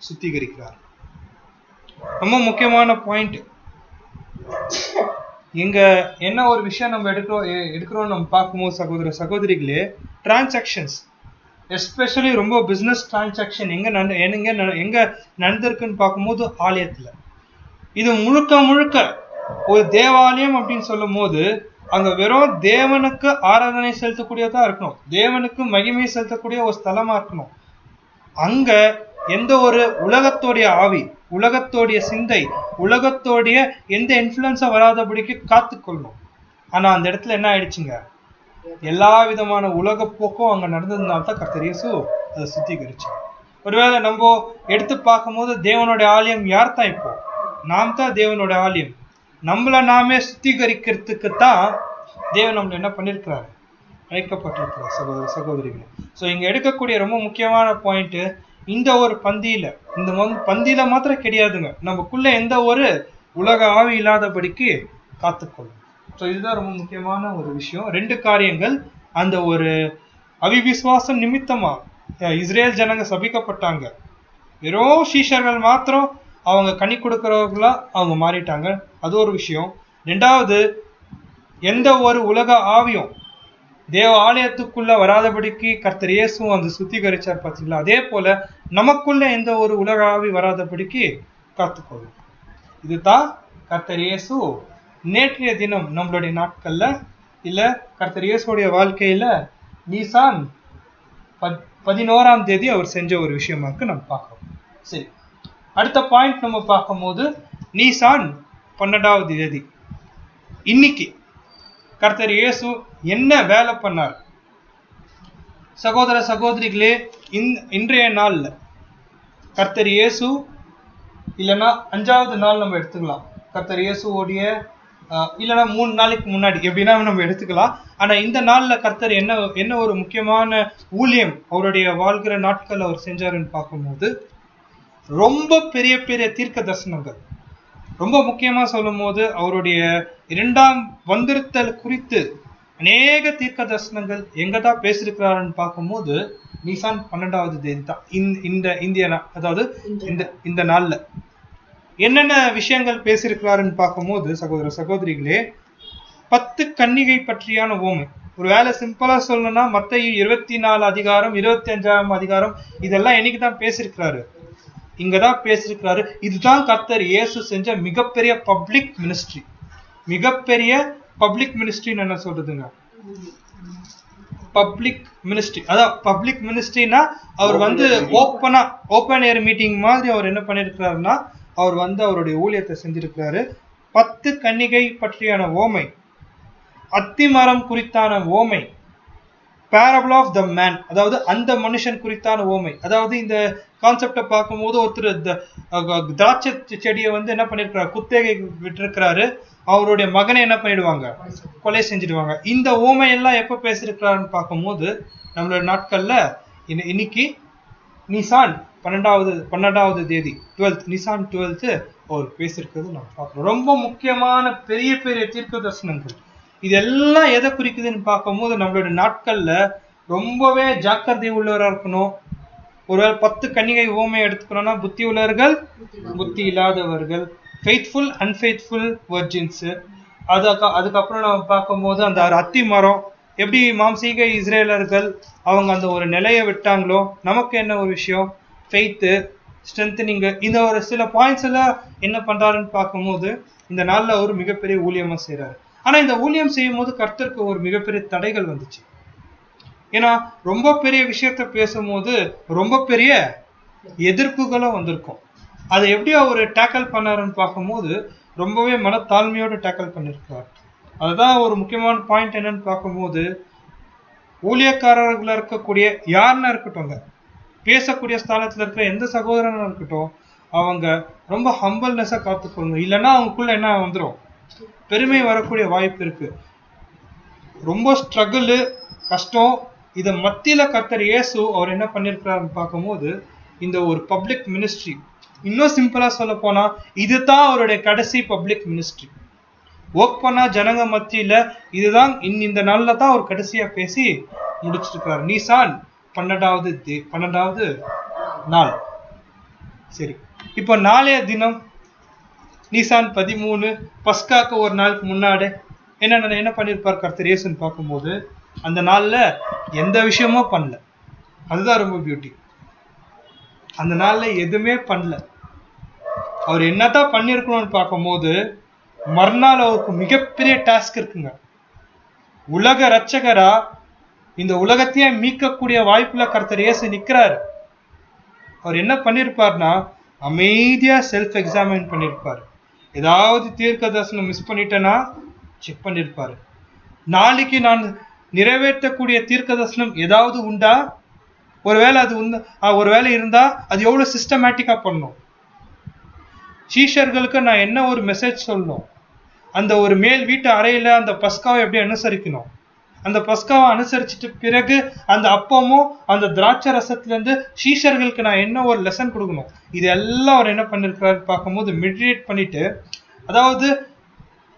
சுத்திகரிக்கிறார். ரொம்ப முக்கியமான பாயிண்ட். இங்க என்ன ஒரு விஷயம் நம்ம எடுக்கிறோம் நம்ம பார்க்கும்போது சகோதர சகோதரிகளே, டிரான்சாக்ஷன்ஸ், எஸ்பெஷலி ரொம்ப பிசினஸ் டிரான்சாக்ஷன் எங்க நடந்திருக்குன்னு பார்க்கும்போது ஆலயத்துல. இது முழுக்க ஒரு தேவாலயம் அப்படின்னு சொல்லும் போது அங்க வெறும் தேவனுக்கு ஆராதனை செலுத்தக்கூடியதா இருக்கணும், தேவனுக்கு மகிமை செலுத்தக்கூடிய ஒரு ஸ்தலமா இருக்கணும். அங்க எந்த ஒரு உலகத்தோடைய ஆவி, உலகத்தோடைய சிந்தை, உலகத்தோடைய எந்த இன்ஃப்ளூயன்ஸா வராதபடிக்கு காத்துக்கொள்ளணும். ஆனா அந்த இடத்துல என்ன ஆயிடுச்சுங்க, எல்லா விதமான உலக போக்கும் அங்க நடந்ததுனால தான் கர்த்தர் இயேசு அதை சுத்திகரிச்சு. ஒருவேளை நம்ம எடுத்து பார்க்கும்போது தேவனுடைய ஆலயம் யார் தான்? இப்போ நாம் தான் தேவனுடைய ஆலயம். நம்மளை நாமே சுத்திகரிக்கிறதுக்கு தான் தேவன் நம்மள என்ன பண்ணிருக்கிறாரு, அழைக்கப்பட்டிருக்கிறார் சகோதர சகோதரிகள். ஸோ இங்க எடுக்கக்கூடிய ரொம்ப முக்கியமான பாயிண்ட், இந்த ஒரு பந்தியில மாத்திரம் கிடையாதுங்க, நமக்குள்ள எந்த ஒரு உலக ஆவி இல்லாதபடிக்கு காத்துக்கொள்ளும். ஸோ இதுதான் ரொம்ப முக்கியமான ஒரு விஷயம். 2 காரியங்கள். அந்த ஒரு அவிவிசுவாசம் நிமித்தமா இஸ்ரேல் ஜனங்க சபிக்கப்பட்டாங்க. வெறும் சீஷர்கள் மாத்திரம் அவங்க கனி கொடுக்கிறவர்களா அவங்க மாறிட்டாங்க, அது ஒரு விஷயம். 2வது, எந்த ஒரு உலக ஆவியும் தேவ ஆலயத்துக்குள்ள வராதபடிக்கு கர்த்தர் இயேசுவும் அந்த சுத்திகரிச்சார் பார்த்தீங்களா? அதே போல நமக்குள்ள எந்த ஒரு உலக ஆவி வராதபடிக்கு காத்துக்கொள்ளும். இதுதான் கர்த்தர் இயேசு நேற்றைய தினம் நம்மளுடைய நாட்கள்ல இல்ல கர்த்தர் இயேசுடைய வாழ்க்கையில நீசான் 11ஆம் தேதி அவர் செஞ்ச ஒரு விஷயமாக்கு நம்ம பார்க்கிறோம். சரி, அடுத்த பாயிண்ட் நம்ம பார்க்கும்போது நீசான் 12ஆவது தேதி இன்னைக்கு கர்த்தர் இயேசு என்ன வேலை பண்ணார்? சகோதர சகோதரிகளே, இன்றைய நாள்ல கர்த்தர் இயேசு இல்லைன்னா 5வது நாள் நம்ம எடுத்துக்கலாம், கர்த்தர் இயேசுவோடைய இல்லைன்னா 3 நாளைக்கு முன்னாடி எப்படின்னா நம்ம எடுத்துக்கலாம். ஆனா இந்த நாள்ல கர்த்தர் என்ன ஒரு முக்கியமான ஊழியம் அவருடைய வாழ்கிற நாட்கள் அவர் செஞ்சாருன்னு பார்க்கும்போது, ரொம்ப பெரிய பெரிய தீர்க்க தரிசனங்கள், ரொம்ப முக்கியமா சொல்லும் போது அவருடைய 2ஆம் வந்திருத்தல் குறித்து அநேக தீர்க்க தரிசனங்கள் எங்கதான் பேசியிருக்கிறாருன்னு பார்க்கும்போது நீசான் 12ஆவது தேதி தான். அதாவது இந்த நாள்ல என்னென்ன விஷயங்கள் பேசியிருக்கிறாருன்னு பார்க்கும்போது சகோதர சகோதரிகளே, 10 கன்னிகை பற்றியான ஓமை. ஒரு வேலை சிம்பிளா சொல்லணும்னா மத்தேயு 24 அதிகாரம் 25ஆம் அதிகாரம் இதெல்லாம் என்னைக்குதான் பேசியிருக்கிறாரு, இங்கதான் பேசியிருக்கிறாரு. இதுதான் கர்த்தர் இயேசு செஞ்ச மிகப்பெரிய பப்ளிக் மினிஸ்ட்ரி. மிகப்பெரிய பப்ளிக் மினிஸ்ட்ரின்னு என்ன சொல்றதுங்க, பப்ளிக் மினிஸ்ட்ரி. அதான் பப்ளிக் மினிஸ்ட்ரினா அவர் ஓப்பன் ஏர் மீட்டிங் மாதிரி அவர் என்ன பண்ணிருக்கிறாருன்னா அவர் வந்து அவருடைய ஊழியத்தை செஞ்சிருக்கிறாரு. 10 கன்னிகை பற்றியான ஓமை, அத்திமரம் குறித்தான ஓமை, parable of the man, அதாவது அந்த மனுஷன் குறித்தான ஓமை. அதாவது இந்த கான்செப்டை பார்க்கும்போது ஒருத்தர் திராட்சை செடியை வந்து என்ன பண்ணிருக்கிறார், குத்தகை விட்டிருக்கிறாரு. அவருடைய மகனை என்ன பண்ணிடுவாங்க, கொலை செஞ்சிடுவாங்க. இந்த ஓமை எல்லாம் எப்ப பேசிருக்கிறாருன்னு பார்க்கும்போது நம்மளோட நாட்கள்ல இன்னைக்கு நிசான் 12வது தேதி 12th நிசான் 12th அவர் பேசிருக்கிறது நம்ம பார்க்கிறோம். ரொம்ப முக்கியமான பெரிய பெரிய தீர்க்க தரிசனங்கள். இதெல்லாம் எதை குறிக்குதுன்னு பார்க்கும்போது நம்மளோட நாட்கள்ல ரொம்பவே ஜாக்கிரதை உள்ளவராக இருக்கணும். ஒருவேளை 10 கன்னிகை ஓமை எடுத்துக்கணும்னா புத்தி உள்ளவர்கள், புத்தி இல்லாதவர்கள், ஃபெய்த்ஃபுல் அன்ஃபெய்த்ஃபுல் வர்ஜின்ஸ். அதுக்கப்புறம் நம்ம பார்க்கும்போது அந்த அத்தி மரம் எப்படி மாம்சீக இஸ்ரேலர்கள் அவங்க அந்த ஒரு நிலையை விட்டாங்களோ, நமக்கு என்ன ஒரு விஷயம், ஃபெய்த்து, ஸ்ட்ரென்தனிங், இந்த ஒரு சில பாயிண்ட்ஸ் எல்லாம் என்ன பண்றாருன்னு பார்க்கும்போது இந்த நாள்ல ஒரு மிகப்பெரிய ஊழியமா செய்யறாரு. ஆனா இந்த ஊழியம் செய்யும் போது கர்த்தருக்கு ஒரு மிகப்பெரிய தடைகள் வந்துச்சு. ஏன்னா ரொம்ப பெரிய விஷயத்த பேசும்போது ரொம்ப பெரிய எதிர்ப்புகளும் வந்திருக்கும். அதை எப்படி அவர் டேக்கிள் பண்ணாருன்னு பார்க்கும்போது ரொம்பவே மனத்தாழ்மையோடு டேக்கிள் பண்ணிருக்காரு. அதுதான் ஒரு முக்கியமான பாயிண்ட். என்னன்னு பார்க்கும்போது ஊழியக்காரர்களா இருக்கக்கூடிய யாருன்னா இருக்கட்டும், பேசக்கூடிய ஸ்தானத்துல இருக்கிற எந்த சகோதரனா இருக்கட்டும், அவங்க ரொம்ப ஹம்பிள்னஸா காத்துக்கொள்ளுங்க. இல்லைன்னா அவங்களுக்குள்ள என்ன வந்துடும், பெருமை வரக்கூடிய வாய்ப்பு இருக்கு. ரொம்ப ஸ்ட்ரகிள், கஷ்டம். இதை மத்தியில கர்த்தர் இயேசு அவர் என்ன பண்ணிருக்கிறாருன்னு பார்க்கும்போது இந்த ஒரு பப்ளிக் மினிஸ்ட்ரி, இன்னும் சிம்பிளா சொல்ல போனா இதுதான் அவருடைய கடைசி பப்ளிக் மினிஸ்ட்ரி. ஒர்க் பண்ணா ஜனங்க மத்தியில இதுதான் இந்த நாள்ல தான் அவர் கடைசியா பேசி முடிச்சிருக்காரு. நீசான் 12வது நாள். சரி, இப்போ நாளைய தினம் நீசான் 13, பஸ்காக்கு ஒரு நாளுக்கு முன்னாடி என்ன பண்ணிருப்பார் கர்த்தர் இயேசுன்னு பார்க்கும்போது அந்த நாள்ல எந்த விஷயமும் பண்ணல. அதுதான் ரொம்ப பியூட்டி. அந்த நாள்ல எதுவுமே பண்ணல. அவர் என்னதான் பண்ணிருக்கணும்னு பார்க்கும்போது மறுநாள் அவருக்கு மிகப்பெரிய டாஸ்க் இருக்குங்க. உலக ரட்சகரா இந்த உலகத்தையே மீட்கக்கூடிய வாய்ப்புல கர்த்தர் இயேசு நிக்கிறாரு. அவர் என்ன பண்ணிருப்பார்னா அமைதியா செல்ஃப் எக்ஸாமின் பண்ணிருப்பாரு. ஏதாவது தீர்க்க தரிசனம் மிஸ் பண்ணிட்டேன்னா செக் பண்ணிருப்பாரு. நாளைக்கு நான் நிறைவேற்றக்கூடிய தீர்க்க தரிசனம் ஏதாவது உண்டா, ஒருவேளை அது ஒருவேளை இருந்தா அது எவ்வளவு சிஸ்டமேட்டிக்கா பண்ணணும், சீஷர்களுக்கு நான் என்ன ஒரு மெசேஜ் சொல்லணும், அந்த ஒரு மேல் வீட்டு அறையில அந்த பஸ்காவை எப்படி அனுசரிக்கணும், அந்த பஸ்காவை அனுசரிச்சுட்டு பிறகு அந்த அப்பமும் அந்த திராட்சை ரசத்துல இருந்து சீஷர்களுக்கு நான் என்ன ஒரு லெசன் கொடுக்கணும், இதெல்லாம் அவர் என்ன பண்ணிருக்கிறாரு பார்க்கும்போது மெடிடேட் பண்ணிட்டு, அதாவது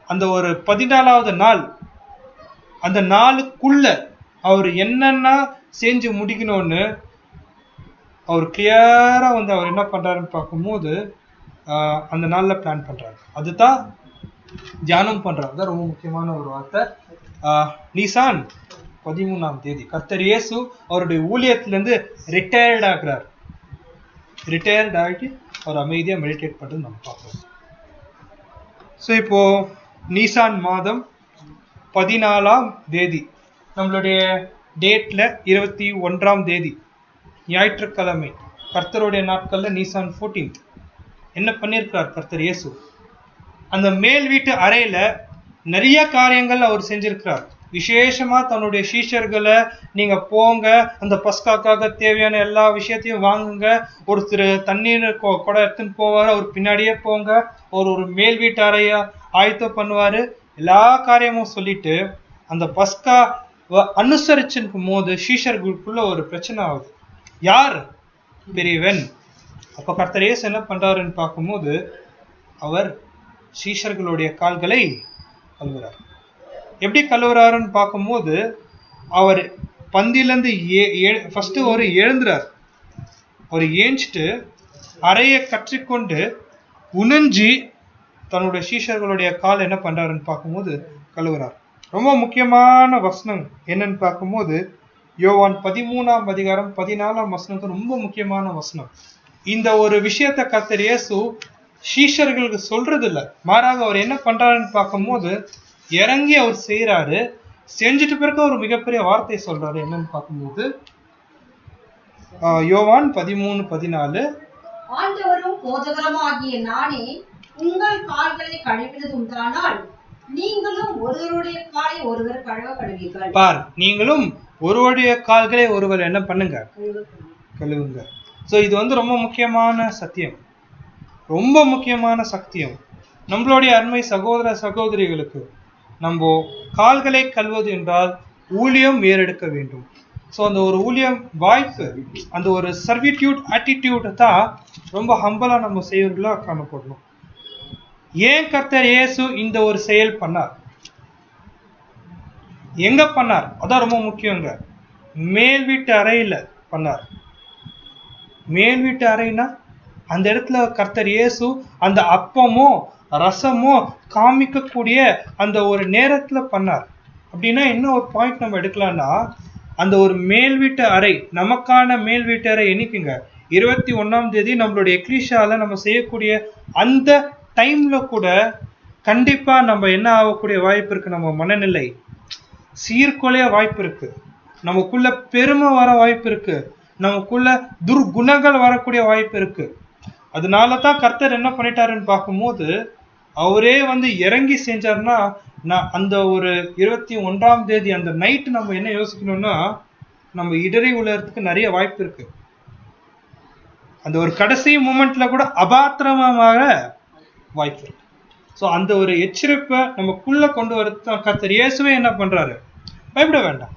அந்த ஒரு 14வது நாள் அந்த நாளுக்குள்ள அவர் என்னென்ன செஞ்சு முடிக்கணும்னு அவர் கிளியரா வந்து அவர் என்ன பண்றாருன்னு பார்க்கும்போது அந்த நாள்ல பிளான் பண்றாரு. அதுதான் தியானம் பண்றாரு. தான் ரொம்ப முக்கியமான ஒரு வார்த்தை. நீசான் 13ஆம் தேதி கர்த்தர் இயேசு அவருடைய ஊழியத்திலிருந்து ரிட்டையர்ட் ஆகிறார். ரிட்டையர்ட் ஆகிட்டு அவர் அமைதியா மெடிடேட் பண்றது நம்ம பார்க்கலாம். ஸோ இப்போ நீசான் மாதம் 14ஆம் தேதி நம்மளுடைய டேட்ல 21ஆம் தேதி ஞாயிற்றுக்கிழமை, கர்த்தருடைய நாட்கள்ல நீசான் 14th என்ன பண்ணியிருக்கிறார் கர்த்தர் இயேசு, அந்த மேல் வீட்டு அறையில நிறைய காரியங்கள் அவர் செஞ்சிருக்கிறார். விசேஷமா தன்னுடைய சீஷர்களை நீங்க போங்க, அந்த பஸ்காக்காக தேவையான எல்லா விஷயத்தையும் வாங்குங்க, ஒருத்தர் தண்ணீர் கூட எடுத்துன்னு போவாரு, அவர் பின்னாடியே போங்க, ஒரு மேல் வீட்டு அறைய ஆயத்தம் பண்ணுவாரு, எல்லா காரியமும் சொல்லிட்டு அந்த பஸ்கா அனுசரிச்சிருக்கும் போது சீஷர்களுக்குள்ள ஒரு பிரச்சனை ஆகுது. யார் பெரியவன்? அப்ப கர்த்தர் இயேசு என்ன பண்றாருன்னு பார்க்கும்போது அவர் சீஷர்களுடைய கால்களை கழுவுறார். எப்படி கழுவுறாருன்னு பார்க்கும்போது அவர் பந்திலிருந்து ஃபர்ஸ்ட் ஒரு எழுந்துறார். அவர் ஏஞ்சிட்டு அறையை கற்றிக்கொண்டு உணஞ்சி தன்னுடைய சீஷர்களுடைய கால் என்ன பண்றாருன்னு பார்க்கும்போது கழுவுறார். ரொம்ப முக்கியமான வசனம் என்னன்னு பார்க்கும்போது யோவான் 13ஆம் அதிகாரம் 14ஆம் வசனம் ரொம்ப முக்கியமான வசனம். இந்த ஒரு விஷயத்தை கர்த்தர் இயேசு சீஷர்களுக்கு சொல்றது இல்லை, மாறாக அவர் என்ன பண்றாருன்னு பார்க்கும்போது இறங்கி அவர் செய்யறாரு. செஞ்சுட்டு பிறகு ஒரு மிகப்பெரிய வார்த்தை சொல்றாரு. என்னன்னு பார்க்கும்போது யோவான் 13:14 ஆண்டவரும் போதகருமாகிய நானே உங்கள் கால்களை கழுவினது உண்டானால் நீங்களும் ஒருவருடைய காலை ஒருவர் கழுவப்படுவீர்கள். பார், நீங்களும் ஒருவருடைய கால்களை ஒருவர் என்ன பண்ணுங்க, கழுவுங்க. சோ இது ரொம்ப முக்கியமான சத்தியம், ரொம்ப முக்கியமான சத்தியம். நம்மளுடைய அருமை சகோதர சகோதரிகளுக்கு நம்ம கால்களை கழுவது என்றால் ஊழியம் ஏறெடுக்க வேண்டும். ஸோ அந்த ஒரு ஊழியம் வாய்ப்பு, அந்த ஒரு சர்விட்யூட் ஆட்டிடியூட் தான் ரொம்ப ஹம்பலா நம்ம செய்வர்களா காணப்படணும். ஏன் கர்த்தர் இயேசு இந்த ஒரு செயல் பண்ணார், எங்க பண்ணார், அதான் ரொம்ப முக்கியங்க. மேல் வீட்டு அறையில பண்ணார். மேல் வீட்டு அறைனா அந்த இடத்துல கர்த்தர் இயேசு அந்த அப்பமோ ரசமோ காமிக்கக்கூடிய அந்த ஒரு நேரத்துல பண்ணார். அப்படின்னா என்ன ஒரு பாயிண்ட் நம்ம எடுக்கலாம்னா, அந்த ஒரு மேல் வீட்டு அறை, நமக்கான மேல் வீட்டு அறை என்னைக்குங்க, 21ஆம் தேதி நம்மளுடைய எக்லீஷியால நம்ம செய்யக்கூடிய அந்த டைம்ல கூட கண்டிப்பா நம்ம என்ன ஆகக்கூடிய வாய்ப்பு இருக்கு, நம்ம மனநிலை சீர்குலைய வாய்ப்பு இருக்கு, நமக்குள்ள பெருமை வர வாய்ப்பு இருக்கு, நமக்குள்ள துர்குணங்கள் வரக்கூடிய வாய்ப்பு இருக்கு. அதனாலதான் கர்த்தர் என்ன பண்ணிட்டாருன்னு பார்க்கும்போது, அவரே இறங்கி செஞ்சாருன்னா, நான் அந்த ஒரு 21ஆம் தேதி அந்த நைட்டு நம்ம என்ன யோசிக்கணும்னா, நம்ம இடறி உலகத்துக்கு நிறைய வாய்ப்பு இருக்கு. அந்த ஒரு கடைசி மூமெண்ட்ல கூட அபாத்திரமாக வாய்ப்பு இருக்கு. ஸோ அந்த ஒரு எச்சரிப்பை நமக்குள்ள கொண்டு வர கர்த்தர் இயேசுவே என்ன பண்றாரு, பயப்பட வேண்டாம்,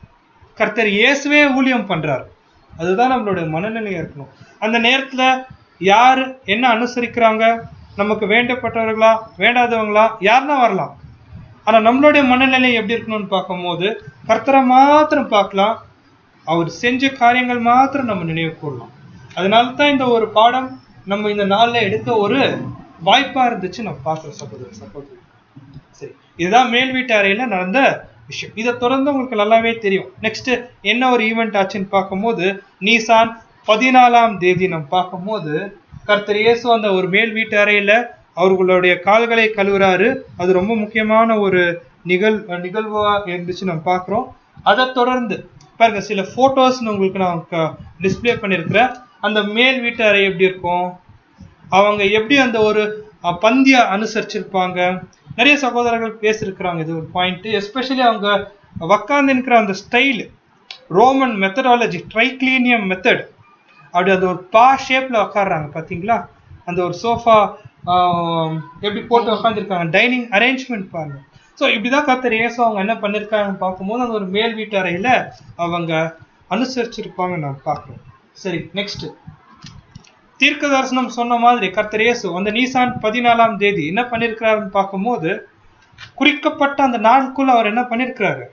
கர்த்தர் இயேசுவே ஊழியம் பண்றாரு. அதுதான் நம்மளுடைய மனநிலையா இருக்கணும். அந்த நேரத்துல யாரு என்ன அனுசரிக்கிறாங்க, நமக்கு வேண்டப்பட்டவர்களா வேண்டாதவங்களா யாருன்னா வரலாம். ஆனா நம்மளுடைய மனநிலை எப்படி இருக்கணும்னு பார்க்கும்போது கர்த்தரை மாத்திரம் பார்க்கலாம், அவர் செஞ்ச காரியங்கள் மாத்திரம் நம்ம நினைவு கூறலாம். அதனால தான் இந்த ஒரு பாடம் நம்ம இந்த நாள்ல எடுக்க ஒரு வாய்ப்பா இருந்துச்சு நம்ம பார்க்கிறோம் சகோதர சகோதரி. சரி, இதுதான் மேல் வீட்டு அறையில நடந்த விஷயம். இதை தொடர்ந்து உங்களுக்கு நல்லாவே தெரியும். நெக்ஸ்ட் என்ன ஒரு ஈவெண்ட் ஆச்சுன்னு பார்க்கும்போது, நீசான் 14ஆம் தேதி நம்ம பார்க்கும்போது கர்த்தர் இயேசு அந்த ஒரு மேல் வீட்டு அறையில அவர்களுடைய கால்களை கழுவுறாரு. அது ரொம்ப முக்கியமான ஒரு நிகழ்வா இருந்துச்சு நம்ம பார்க்கிறோம். அதை தொடர்ந்து பாருங்க, சில போட்டோஸ் உங்களுக்கு நான் டிஸ்பிளே பண்ணியிருக்கிறேன். அந்த மேல் வீட்டு அறை எப்படி இருக்கும், அவங்க எப்படி அந்த ஒரு பந்திய அனுசரிச்சிருப்பாங்க. நிறைய சகோதரர்கள் பேசியிருக்கிறாங்க இது ஒரு பாயிண்ட். எஸ்பெஷலி அவங்க உக்காந்து இருக்கிற அந்த ஸ்டைல், ரோமன் மெத்தடாலஜி, ட்ரைக்ளீனியம் மெத்தட், அப்படி அந்த ஒரு பா ஷேப்ல உட்காடுறாங்க பாத்தீங்களா, அந்த ஒரு சோஃபா எப்படி போட்டு உட்காந்துருக்காங்க, டைனிங் அரேஞ்ச்மெண்ட் பாருங்க. ஸோ இப்படிதான் கர்த்தர் இயேசு அவங்க என்ன பண்ணிருக்காங்கன்னு பார்க்கும்போது அந்த ஒரு மேல் வீட்டு அறையில அவங்க அனுசரிச்சிருப்பாங்க நம்ம பார்க்கிறோம். சரி, நெக்ஸ்ட் தீர்க்க தரிசனம் சொன்ன மாதிரி கர்த்தர் இயேசு அந்த நீசான் 14ஆம் தேதி என்ன பண்ணிருக்கிறாருன்னு பார்க்கும்போது, குறிக்கப்பட்ட அந்த நாளுக்குள்ள அவர் என்ன பண்ணிருக்கிறாரு,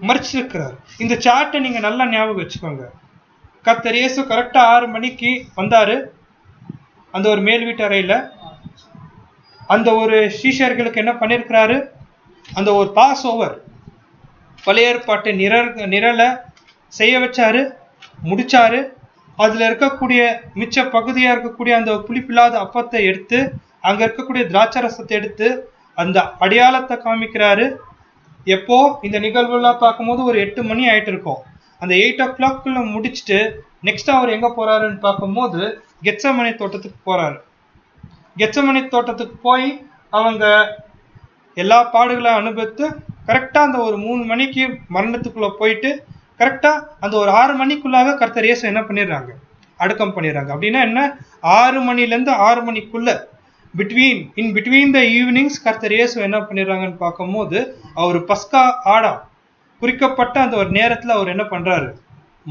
மறிச்சிருக்கிறாரு. இந்த சார்ட்டை நீங்க நல்லா ஞாபகம் வச்சுக்கோங்க. கர்த்தர் இயேசு கரெக்டா 6 மணிக்கு வந்தாரு அந்த ஒரு மேல் வீட்டு அறையில. அந்த ஒரு சீஷர்களுக்கு என்ன பண்ணிருக்கிறாரு, அந்த ஒரு பாஸ் ஓவர் பழைய ஏற்பாட்டு நிரலை செய்ய வச்சாரு, முடிச்சாரு. அதுல இருக்கக்கூடிய மிச்ச பகுதியா இருக்கக்கூடிய அந்த புளிப்பில்லாத அப்பத்தை எடுத்து, அங்க இருக்கக்கூடிய திராட்சை ரசத்தை எடுத்து அந்த அடையாளத்தை காமிக்கிறாரு. எப்போ இந்த நிகழ்வுலாம் பார்க்கும்போது ஒரு 8 மணி ஆயிட்டு இருக்கும். அந்த 8 o'clock முடிச்சுட்டு நெக்ஸ்ட் அவர் எங்க போறாருன்னு பார்க்கும்போது கெத்செமனே தோட்டத்துக்கு போறாரு. கெத்செமனே தோட்டத்துக்கு போய் அவங்க எல்லா பாடுகளை அனுபவித்து கரெக்டா அந்த ஒரு 3 மணிக்கு மரணத்துக்குள்ள போயிட்டு கரெக்டா அந்த ஒரு 6 மணிக்குள்ளாக கர்த்தர் இயேசு என்ன பண்ணிடுறாங்க, அடக்கம் பண்ணிடுறாங்க. அப்படின்னா என்ன, 6 மணிலேருந்து 6 மணிக்குள்ள பிட்வீன் த ஈவினிங்ஸ் கர்த்தர் இயேசு என்ன பண்ணிடுறாங்கன்னு பார்க்கும்போது அவர் பஸ்கா ஆடா குறிக்கப்பட்ட அந்த ஒரு நேரத்துல அவர் என்ன பண்றாரு,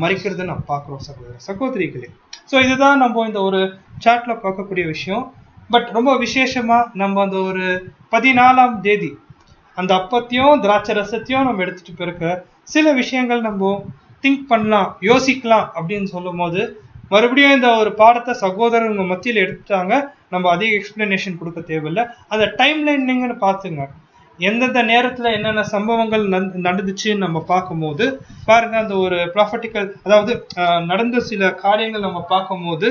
மறிக்கிறது நம்ம பார்க்கிறோம் சகோதர சகோதரிகளே. ஸோ இதுதான் நம்ம இந்த ஒரு சாட்ல பார்க்கக்கூடிய விஷயம். பட் ரொம்ப விசேஷமா நம்ம அந்த ஒரு 14ஆம் தேதி அந்த அப்பத்தையும் திராட்சை ரசத்தையும் நம்ம எடுத்துட்டு பிறக்க சில விஷயங்கள் நம்ம திங்க் பண்ணலாம், யோசிக்கலாம் அப்படின்னு சொல்லும் போது மறுபடியும் இந்த ஒரு பாடத்தை சகோதரங்க மத்தியில் எடுத்துட்டாங்க. நம்ம அதிக எக்ஸ்பிளனேஷன் கொடுக்க தேவையில்லை. அந்த டைம் லைன் நீங்கன்னு பார்த்துங்க, எந்தெந்த நேரத்துல என்னென்ன சம்பவங்கள் நடந்துச்சுன்னு நம்ம பார்க்கும்போது பாருங்க, அந்த ஒரு ப்ராஃபட்டிக்கல், அதாவது நடந்த சில காரியங்கள் நம்ம பார்க்கும்போது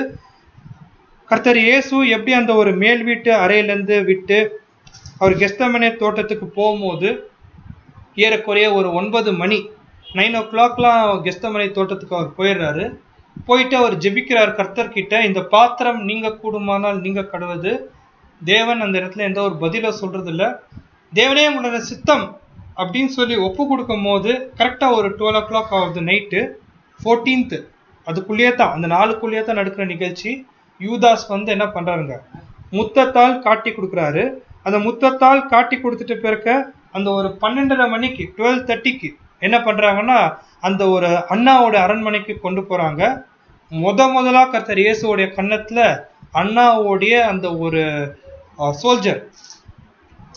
கர்த்தர் இயேசு எப்படி அந்த ஒரு மேல் வீட்டு அறையிலேருந்து விட்டு அவர் கெத்செமனே தோட்டத்துக்கு போகும்போது ஏறக்குறைய ஒரு 9 மணி 9 o'clockலாம் கெத்செமனே தோட்டத்துக்கு அவர் போயிடுறாரு. போயிட்டு அவர் ஜெபிக்கிறார் கர்த்தர்கிட்ட, இந்த பாத்திரம் நீங்க கூடுமானால் நீங்க கழுவது. தேவன் அந்த இடத்துல எந்த ஒரு பதில சொல்றது இல்ல. தேவனே உங்களோட சித்தம் அப்படின்னு சொல்லி ஒப்பு கொடுக்கும் போது கரெக்டா ஒரு 12 o'clock ஆகுது நைட்டு 14th. அதுக்குள்ளேயே தான், அந்த நாளுக்குள்ளேயே தான் நடக்கிற நிகழ்ச்சி. யூதாஸ் வந்து என்ன பண்றாருங்க, முத்தத்தால் காட்டி கொடுக்குறாரு. அந்த முத்தத்தால் காட்டி கொடுத்துட்டு பிறகு அந்த ஒரு 12:30 மணிக்கு 12:30க்கு என்ன பண்றாங்கன்னா அந்த ஒரு அண்ணாவோட அரண்மனைக்கு கொண்டு போறாங்க. முதலா கர்த்தர் இயேசுவோடைய கன்னத்துல அண்ணாவோடைய அந்த ஒரு சோல்ஜர்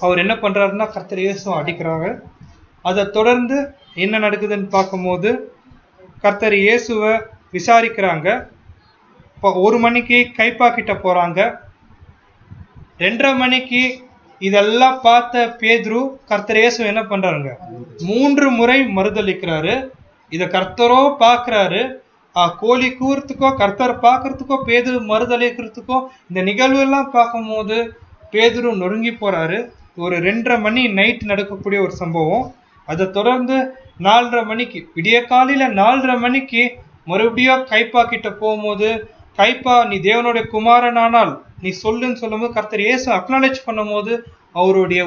அவர் என்ன பண்றாருன்னா கர்த்தர் இயேசு அடிக்கிறாங்க. அதை தொடர்ந்து என்ன நடக்குதுன்னு பார்க்கும்போது கர்த்தர் இயேசுவை விசாரிக்கிறாங்க. இப்போ 1 மணிக்கு கைப்பா கிட்ட போறாங்க. 2:30 மணிக்கு இதெல்லாம் பார்த்த பேதுரு கர்த்தர் இயேசு என்ன பண்றாருங்க 3 முறை மறுதளிக்கிறாரு. இத கர்த்தரோ பாக்குறாரு. கோழி கூறத்துக்கோ கர்த்தர் பாக்குறதுக்கோ பேதுரு மறுதளிக்கிறதுக்கோ இந்த நிகழ்வு எல்லாம் பார்க்கும் போது பேதுரு நொறுங்கி போறாரு. ஒரு 2:30 மணி நைட் நடக்கக்கூடிய ஒரு சம்பவம். அதை தொடர்ந்து 4:30 மணிக்கு விடிய காலையில 4:30 மணிக்கு மறுபடியும் கைப்பா கிட்ட போகும்போது, கைப்பா நீ தேவனுடைய குமாரனானால் நீ சொல்லுன்னு சொல்லும்போது கர்த்தர் இயேசு அக்னாலேஜ் பண்ணும் போது அவருடைய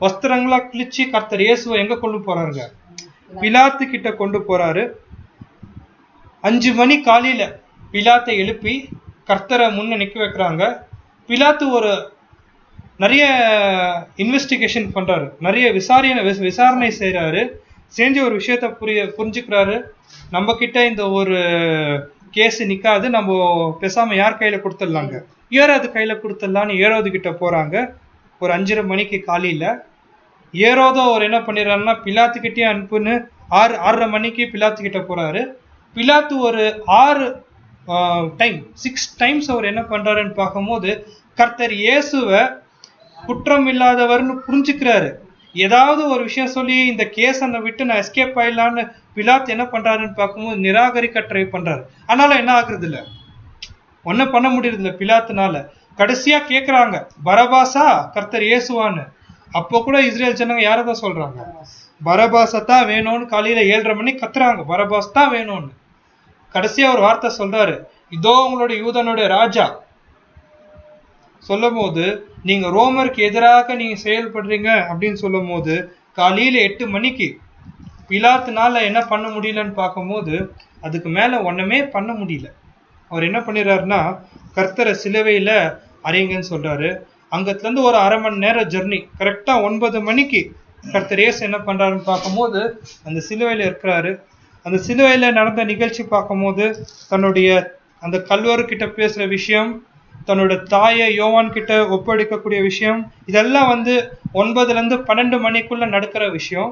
வஸ்திரங்களா கிழிச்சு கர்த்தர் இயேசுவை எங்க கொண்டு போறாருங்க, பிலாத்து கிட்ட கொண்டு போறாரு. 5 மணி காலையில பிலாத்தை எழுப்பி கர்த்தரை முன்ன நிக்க வைக்கிறாங்க. பிலாத்து ஒரு நிறைய இன்வெஸ்டிகேஷன் பண்றாரு, நிறைய விசாரணை செய்யறாரு. செஞ்சு ஒரு விஷயத்த புரிஞ்சுக்கிறாரு. நம்ம கிட்ட இந்த ஒரு கேஸ் நிக்காது, நம்ம பேசாம யார் கையில கொடுத்துடலாங்க, ஏரோது கையில கொடுத்துடலான்னு ஏரோது கிட்ட போறாங்க. ஒரு 5:30 மணிக்கு காலையில ஏரோதோ அவர் என்ன பண்ணிடுறாருன்னா பிலாத்துக்கிட்டே அனுப்புன்னு 6:30 மணிக்கு பிலாத்து கிட்ட போறாரு. பிலாத்து ஒரு 6 டைம்ஸ் அவர் என்ன பண்றாருன்னு பார்க்கும்போது கர்த்தர் இயேசுவை குற்றம் இல்லாதவர்னு புரிஞ்சுக்கிறாரு. ஏதாவது ஒரு விஷயம் சொல்லி இந்த கேஸ் அந்த விட்டு நான் எஸ்கேப் ஆயிடலான்னு பிலாத் என்ன பண்றாருன்னு பார்க்கும்போது நிராகரிக்க ட்ரை பண்றாரு. ஆனாலும் என்ன ஆகுறது இல்ல, ஒன்னும் பண்ண முடியறது இல்ல பிலாத்துனால. கடைசியா கேக்குறாங்க பரபாசா கர்த்தர் இயேசுவான்னு. அப்போ கூட இஸ்ரேல் ஜனங்க யாரதான் சொல்றாங்க, பரபாசா தான் வேணும்னு. காலையில 7:30 மணிக்கு கத்துறாங்க பரபாஸ் தான் வேணும்னு. கடைசியா ஒரு வார்த்தை சொல்றாரு, இதோ உங்களுடைய யூதனுடைய ராஜா. சொல்லும் போது நீங்க ரோமருக்கு எதிராக நீங்க செயல்படுறீங்க அப்படின்னு சொல்லும் போது காலையில 8 மணிக்கு பிலாத்துனால என்ன பண்ண முடியலன்னு பார்க்கும்போது அதுக்கு மேல ஒண்ணுமே பண்ண முடியல. அவர் என்ன பண்ணிடுறாருன்னா கர்த்தரை சிலுவையில அறையுங்கன்னு சொல்றாரு. அங்கத்துல இருந்து ஒரு 1/2 மணி நேரம் ஜெர்னி. கரெக்டா 9 மணிக்கு கர்த்தர் இயேசு என்ன பண்றாருன்னு பார்க்கும்போது அந்த சிலுவையில இருக்கிறாரு. அந்த சிலுவையில நடந்த நிகழ்ச்சி பார்க்கும்போது தன்னுடைய அந்த கல்வரு கிட்ட பேசுற விஷயம், தன்னோட தாயை யோவான் கிட்ட ஒப்படைக்கக்கூடிய விஷயம், இதெல்லாம் 9ல இருந்து 12 மணிக்குள்ள நடக்கிற விஷயம்.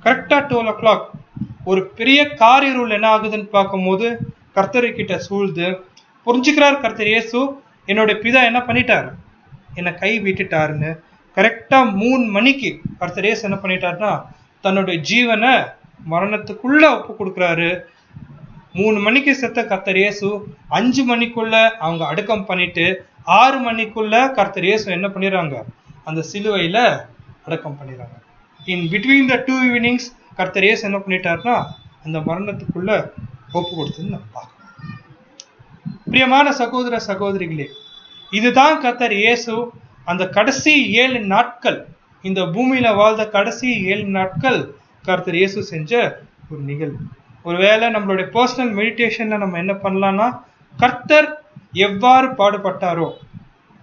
கரெக்டா 12 o'clock ஒரு பெரிய காரிருள் என்ன ஆகுதுன்னு பார்க்கும்போது கர்த்தரை கிட்ட சூழ்ந்து புரிஞ்சுக்கிறார் கர்த்தர் இயேசு என்னோட பிதா என்ன பண்ணிட்டாரு, என்னை கை விட்டுட்டாருன்னு. கரெக்டா 3 மணிக்கு கர்த்தர் இயேசு என்ன பண்ணிட்டாருன்னா தன்னுடைய ஜீவனை மரணத்துக்குள்ள ஒப்பு கொடுக்குறாரு. 3 மணிக்கு செத்த கர்த்தர் இயேசு 5 மணிக்குள்ள அவங்க அடக்கம் பண்ணிட்டு 6 மணிக்குள்ள கர்த்தர் இயேசு என்ன பண்ணிடுறாங்க, அந்த சிலுவையில அடக்கம் பண்ணிடுறாங்க. இன் பிட்வீன் த 2 evenings கர்த்தர் இயேசு என்ன பண்ணிட்டாருன்னா அந்த மரணத்துக்குள்ள ஒப்பு கொடுத்தது நம்ம பார்க்கணும். பிரியமான சகோதர சகோதரிகளே, இதுதான் கர்த்தர் இயேசு அந்த கடைசி 7 நாட்கள், இந்த பூமியில வாழ்ந்த கடைசி 7 நாட்கள் கர்த்தர் இயேசு செஞ்ச ஒரு நிகழ்வு. ஒருவேளை நம்மளுடைய பர்சனல் மெடிடேஷன்ல நம்ம என்ன பண்ணலாம்னா கர்த்தர் எவ்வாறு பாடுபட்டாரோ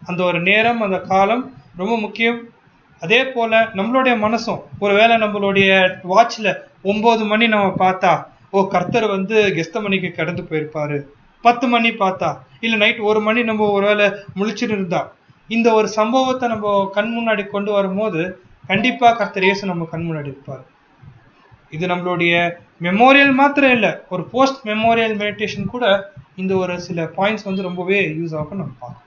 அந்த ஒரு நேரம் அந்த காலம் ரொம்ப முக்கியம். அதே போல நம்மளுடைய மனசும் ஒருவேளை நம்மளுடைய வாட்ச்ல 9 மணி நம்ம பார்த்தா கர்த்தர் கெஸ்தமணிக்கு கடந்து போயிருப்பாரு, 10 மணி பார்த்தா இல்ல நைட் 1 மணி நம்ம ஒருவேளை முழிச்சுட்டு இருந்தா இந்த ஒரு சம்பவத்தை நம்ம கண் முன்னாடி கொண்டு வரும்போது கண்டிப்பா கர்த்தர் இயேசு நம்ம கண் முன்னாடி இருப்பாரு. இது நம்மளுடைய மெமோரியல் மாத்திரம் இல்லை, ஒரு போஸ்ட் மெமோரியல் மெடிடேஷன் கூட இந்த ஒரு சில பாயிண்ட்ஸ் ரொம்பவே யூஸ் ஆகும் நம்ம பார்க்கணும்.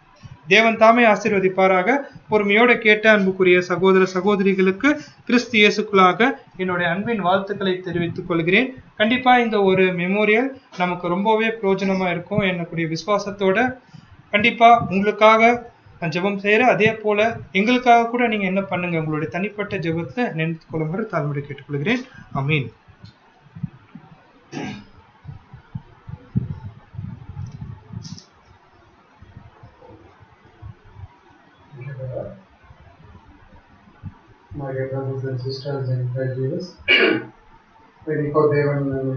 தேவன் தாமே ஆசீர்வதிப்பாராக. பொறுமையோட கேட்ட அன்புக்குரிய சகோதர சகோதரிகளுக்கு கிறிஸ்து இயேசுக்குள்ளாக என்னுடைய அன்பின் வாழ்த்துக்களை தெரிவித்துக் கொள்கிறேன். கண்டிப்பா இந்த ஒரு மெமோரியல் நமக்கு ரொம்பவே பிரயோஜனமா இருக்கும் என்னுடைய விசுவாசத்தோட. கண்டிப்பா உங்களுக்காக நான் ஜெபம் செய்யறேன். அதே போல எங்களுக்காக கூட நீங்க என்ன பண்ணுங்க, உங்களுடைய தனிப்பட்ட ஜெபத்தை நினைத்து கொள்ளுமாறு தாழ்மையோடு கேட்டுக்கொள்கிறேன். ஆமீன். My dear brothers and sisters in Christ Jesus, very good day.